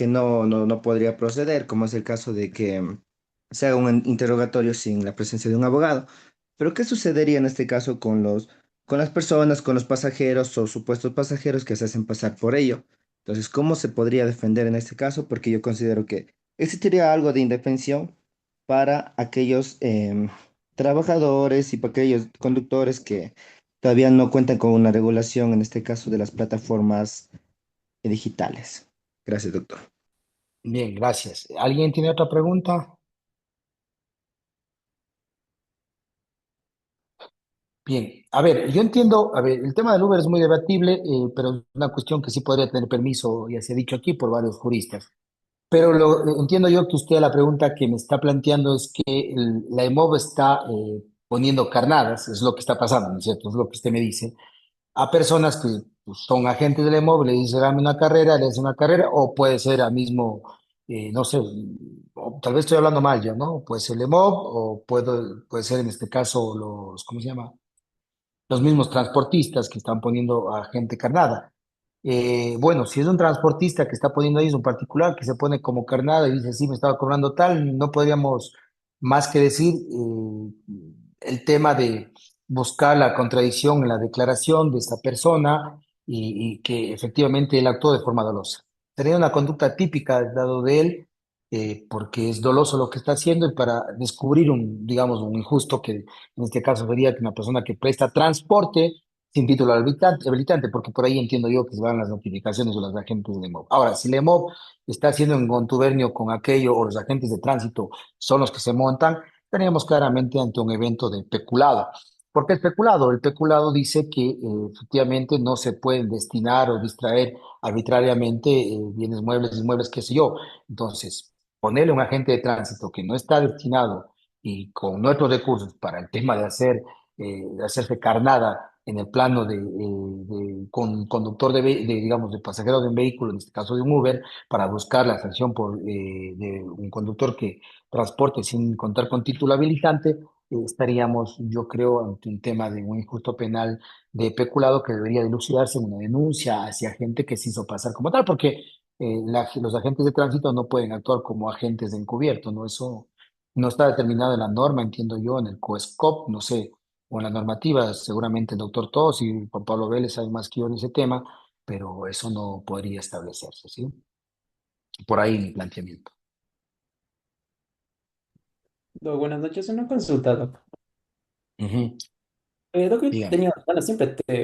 no podría proceder, como es el caso de que se haga un interrogatorio sin la presencia de un abogado. Pero ¿qué sucedería en este caso con con las personas, con los pasajeros o supuestos pasajeros que se hacen pasar por ello? Entonces, ¿cómo se podría defender en este caso? Porque yo considero que existiría algo de indefensión para aquellos trabajadores y para aquellos conductores que todavía no cuentan con una regulación, en este caso de las plataformas digitales. Gracias, doctor. Bien, gracias. ¿Alguien tiene otra pregunta? Bien, a ver, yo entiendo, a ver, el tema del Uber es muy debatible, pero es una cuestión que sí podría tener permiso, ya se ha dicho aquí, por varios juristas. Pero entiendo yo que usted la pregunta que me está planteando es que la EMOV está poniendo carnadas, es lo que está pasando, ¿no es cierto? Es lo que usted me dice, a personas que pues, son agentes de la EMOV, le dice dame una carrera, le hace una carrera, o puede ser al mismo, no sé, o tal vez estoy hablando mal yo, ¿no? Puede ser el EMOV, o puede ser en este caso ¿cómo se llama? Los mismos transportistas que están poniendo a gente carnada. Bueno, si es un transportista que está poniendo ahí, es un particular que se pone como carnada y dice, sí, me estaba cobrando tal, no podríamos más que decir el tema de buscar la contradicción en la declaración de esta persona y que efectivamente él actuó de forma dolosa. Sería una conducta típica dado de él, porque es doloso lo que está haciendo y para descubrir digamos, un injusto que en este caso sería que una persona que presta transporte sin título habilitante, porque por ahí entiendo yo que se van las notificaciones de los agentes de MOV. Ahora, si el EMOV está haciendo en contubernio con aquello o los agentes de tránsito son los que se montan, estaríamos claramente ante un evento de peculado. ¿Por qué el peculado? El peculado dice que efectivamente no se pueden destinar o distraer arbitrariamente bienes muebles, inmuebles, qué sé yo. Entonces, ponerle un agente de tránsito que no está destinado y con nuestros recursos para el tema de hacerse carnada en el plano con conductor digamos, de pasajero de un vehículo, en este caso de un Uber, para buscar la sanción de un conductor que transporte sin contar con título habilitante, estaríamos, yo creo, ante un tema de un injusto penal de peculado que debería dilucidarse en una denuncia hacia gente que se hizo pasar como tal, porque los agentes de tránsito no pueden actuar como agentes de encubierto, ¿no? Eso no está determinado en la norma, entiendo yo, en el COESCOP, no sé, o en la normativa, seguramente el doctor Tos y Juan Pablo Vélez saben más que yo en ese tema, pero eso no podría establecerse, ¿sí? Por ahí mi planteamiento. Doc, buenas noches, una consulta, Doc. Ujú. Doc, yo Dígame. tenía, bueno,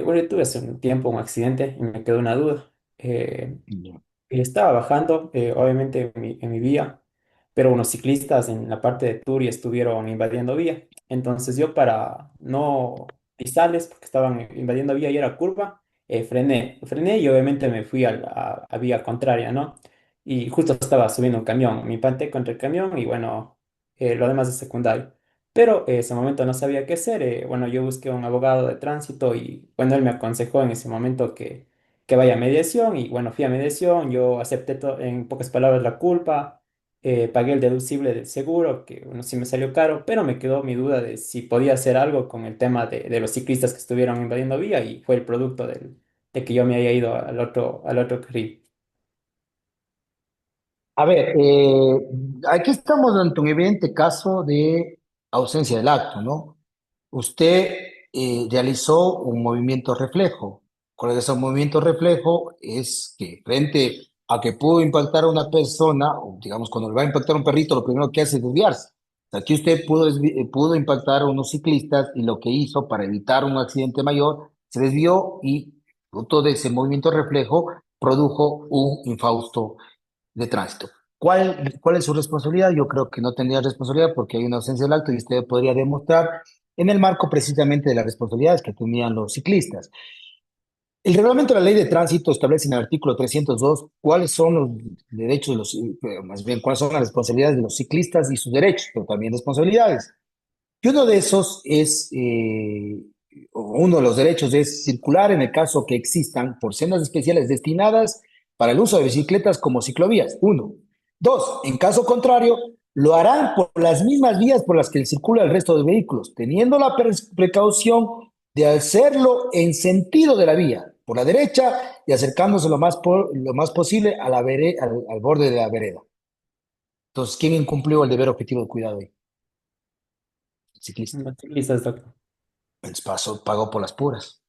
bueno, yo tuve hace un tiempo un accidente y me quedó una duda. Ya. Estaba bajando, obviamente, en mi vía, pero unos ciclistas en la parte de Turi estuvieron invadiendo vía. Entonces yo para no pisarles, porque estaban invadiendo vía y era curva, frené y obviamente me fui a vía contraria, ¿no? Y justo estaba subiendo un camión, me impacté contra el camión y bueno, lo demás es secundario. Pero ese momento no sabía qué hacer. Bueno, yo busqué un abogado de tránsito y bueno, él me aconsejó en ese momento que vaya a mediación y bueno, fui a mediación, yo acepté en pocas palabras la culpa, pagué el deducible del seguro, que bueno, sí me salió caro, pero me quedó mi duda de si podía hacer algo con el tema de los ciclistas que estuvieron invadiendo vía y fue el producto de que yo me haya ido al otro carril. A ver, aquí estamos ante un evidente caso de ausencia del acto, ¿no? Usted realizó un movimiento reflejo. ¿Cuál es ese movimiento reflejo? Es que frente a que pudo impactar a una persona, o digamos, cuando le va a impactar a un perrito, lo primero que hace es desviarse. Aquí usted pudo impactar a unos ciclistas y lo que hizo para evitar un accidente mayor, se desvió y, fruto de ese movimiento reflejo, produjo un infausto de tránsito. ¿Cuál es su responsabilidad? Yo creo que no tendría responsabilidad porque hay una ausencia del acto y usted podría demostrar en el marco precisamente de las responsabilidades que tenían los ciclistas. El reglamento de la ley de tránsito establece en el artículo 302 cuáles son los derechos de más bien cuáles son las responsabilidades de los ciclistas y sus derechos, pero también responsabilidades. Y uno de esos uno de los derechos es circular en el caso que existan por sendas especiales destinadas para el uso de bicicletas como ciclovías. Uno. Dos, en caso contrario, lo harán por las mismas vías por las que circula el resto de vehículos, teniendo la precaución de hacerlo en sentido de la vía, por la derecha y acercándose lo más posible a al borde de la vereda. Entonces, ¿quién incumplió el deber objetivo de cuidado ahí? El ciclista. Los ciclistas, doctor. Pagó por las puras.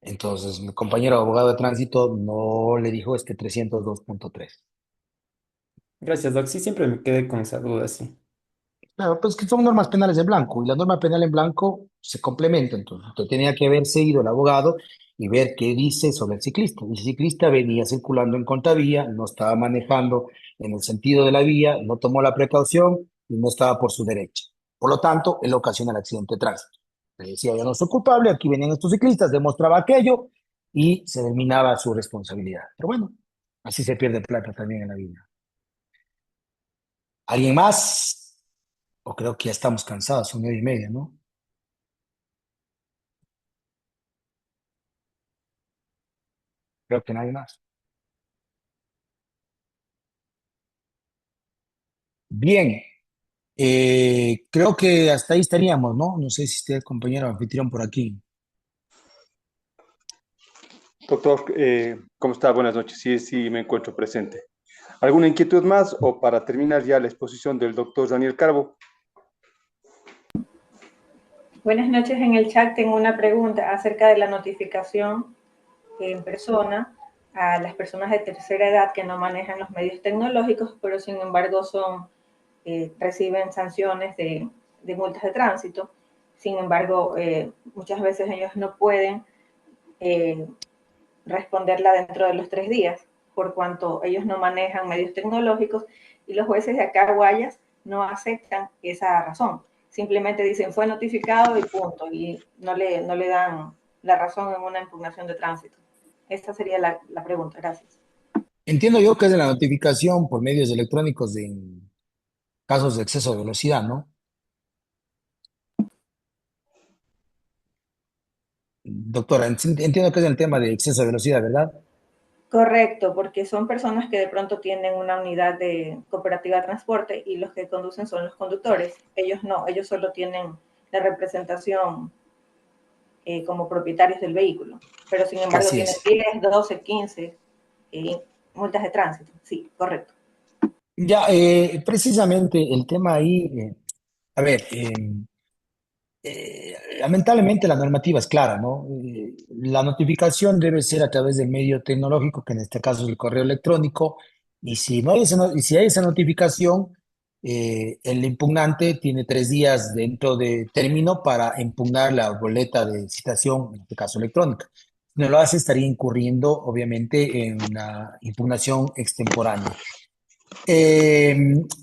Entonces, mi compañero abogado de tránsito no le dijo este 302.3. Gracias, Doc. Sí, siempre me quedé con esa duda, sí. Claro, pues que son normas penales en blanco y la norma penal en blanco se complementa. Entonces, usted tenía que haber seguido el abogado y ver qué dice sobre el ciclista. El ciclista venía circulando en contravía, no estaba manejando en el sentido de la vía, no tomó la precaución y no estaba por su derecha. Por lo tanto, él ocasiona el accidente de tránsito. Le decía, yo no soy culpable, aquí venían estos ciclistas, demostraba aquello y se determinaba su responsabilidad. Pero bueno, así se pierde plata también en la vida. ¿Alguien más? O creo que ya estamos cansados, son 9:30, ¿no? Creo que nadie más. Bien, creo que hasta ahí estaríamos, ¿no? No sé si usted, compañero anfitrión, por aquí. Doctor, ¿cómo está? Buenas noches. Sí, sí, me encuentro presente. ¿Alguna inquietud más o para terminar ya la exposición del doctor Daniel Carbo? Buenas noches. En el chat tengo una pregunta acerca de la notificación en persona a las personas de tercera edad que no manejan los medios tecnológicos, pero sin embargo reciben sanciones de multas de tránsito. Sin embargo, muchas veces ellos no pueden eh, responderla dentro de los 3 días, por cuanto ellos no manejan medios tecnológicos y los jueces de acá, Guayas, no aceptan esa razón. Simplemente dicen fue notificado y punto, y no le dan la razón en una impugnación de tránsito. Esta sería la pregunta. Gracias. Entiendo yo que es de la notificación por medios electrónicos de casos de exceso de velocidad, ¿no? Doctora, entiendo que es el tema de exceso de velocidad, ¿verdad? Correcto, porque son personas que de pronto tienen una unidad de cooperativa de transporte y los que conducen son los conductores. Ellos no, ellos solo tienen la representación como propietarios del vehículo, pero sin embargo Así tienen es. 10, 12, 15 multas de tránsito. Sí, correcto. Ya, precisamente el tema ahí, a ver, lamentablemente la normativa es clara, ¿no? La notificación debe ser a través del medio tecnológico, que en este caso es el correo electrónico, y si no hay y si hay esa notificación, el impugnante tiene 3 días dentro de término para impugnar la boleta de citación, en este caso electrónica. Si no lo hace, estaría incurriendo, obviamente, en una impugnación extemporánea. Eh,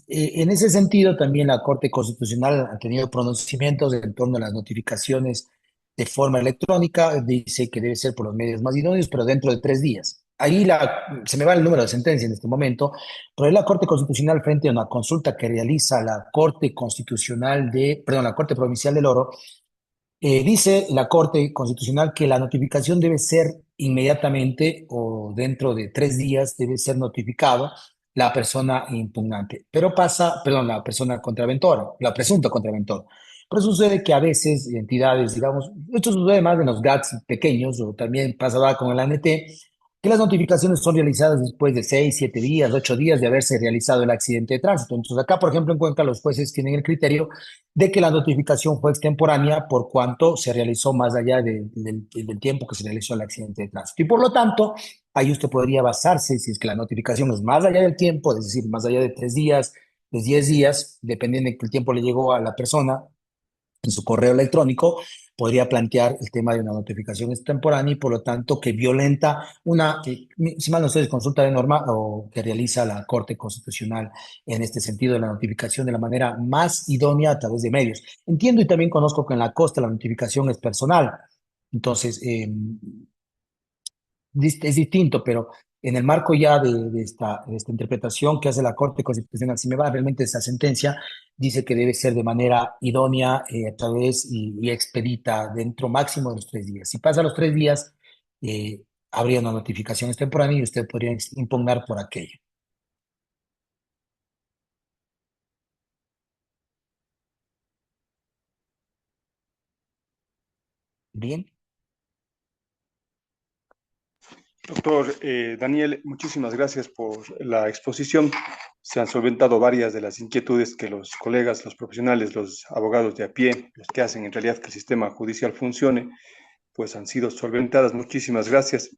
en ese sentido, también la Corte Constitucional ha tenido pronunciamientos en torno a las notificaciones de forma electrónica. Dice que debe ser por los medios más idóneos, pero dentro de 3 días. Ahí se me va el número de sentencia en este momento, pero es la Corte Constitucional frente a una consulta que realiza la Corte Constitucional perdón, la Corte Provincial del Oro. Dice la Corte Constitucional que la notificación debe ser inmediatamente o dentro de 3 días debe ser notificado la persona impugnante, pero perdón, la persona contraventora, la presunta contraventora. Pero sucede que a veces entidades, digamos, esto sucede más en los GATS pequeños o también pasaba con el ANT, que las notificaciones son realizadas después de 6, 7 días, 8 días de haberse realizado el accidente de tránsito. Entonces acá, por ejemplo, en Cuenca los jueces tienen el criterio de que la notificación fue extemporánea por cuanto se realizó más allá del tiempo que se realizó el accidente de tránsito. Y por lo tanto, ahí usted podría basarse, si es que la notificación es más allá del tiempo, es decir, más allá de 3 días, de 10 días, dependiendo de que el tiempo le llegó a la persona en su correo electrónico, podría plantear el tema de una notificación extemporánea y por lo tanto que violenta si mal no estoy, consulta de norma o que realiza la Corte Constitucional en este sentido de la notificación de la manera más idónea a través de medios. Entiendo y también conozco que en la costa la notificación es personal, entonces es distinto, pero en el marco ya de esta interpretación que hace la Corte Constitucional, si me va realmente esa sentencia, dice que debe ser de manera idónea a través y expedita dentro máximo de los 3 días. Si pasa los 3 días, eh, habría una notificación extemporánea y usted podría impugnar por aquello. Bien. Doctor Daniel, muchísimas gracias por la exposición. Se han solventado varias de las inquietudes que los colegas, los profesionales, los abogados de a pie, los que hacen en realidad que el sistema judicial funcione, pues han sido solventadas. Muchísimas gracias.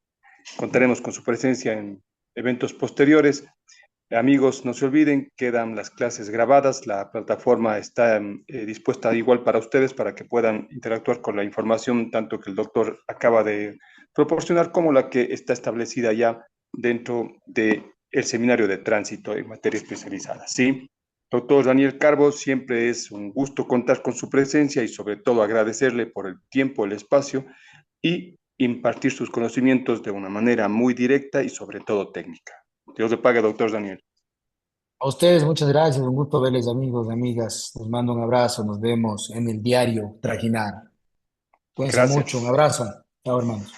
Contaremos con su presencia en eventos posteriores. Amigos, no se olviden, quedan las clases grabadas, la plataforma está dispuesta igual para ustedes para que puedan interactuar con la información tanto que el doctor acaba de proporcionar como la que está establecida ya dentro del seminario de tránsito en materia especializada. Sí, doctor Daniel Carbo, siempre es un gusto contar con su presencia y sobre todo agradecerle por el tiempo, el espacio y impartir sus conocimientos de una manera muy directa y sobre todo técnica. Dios le pague, doctor Daniel. A ustedes, muchas gracias. Un gusto verles, amigos, amigas. Les mando un abrazo. Nos vemos en el diario Trajinar. Cuídense mucho. Un Gracias. abrazo. Chao, hermanos.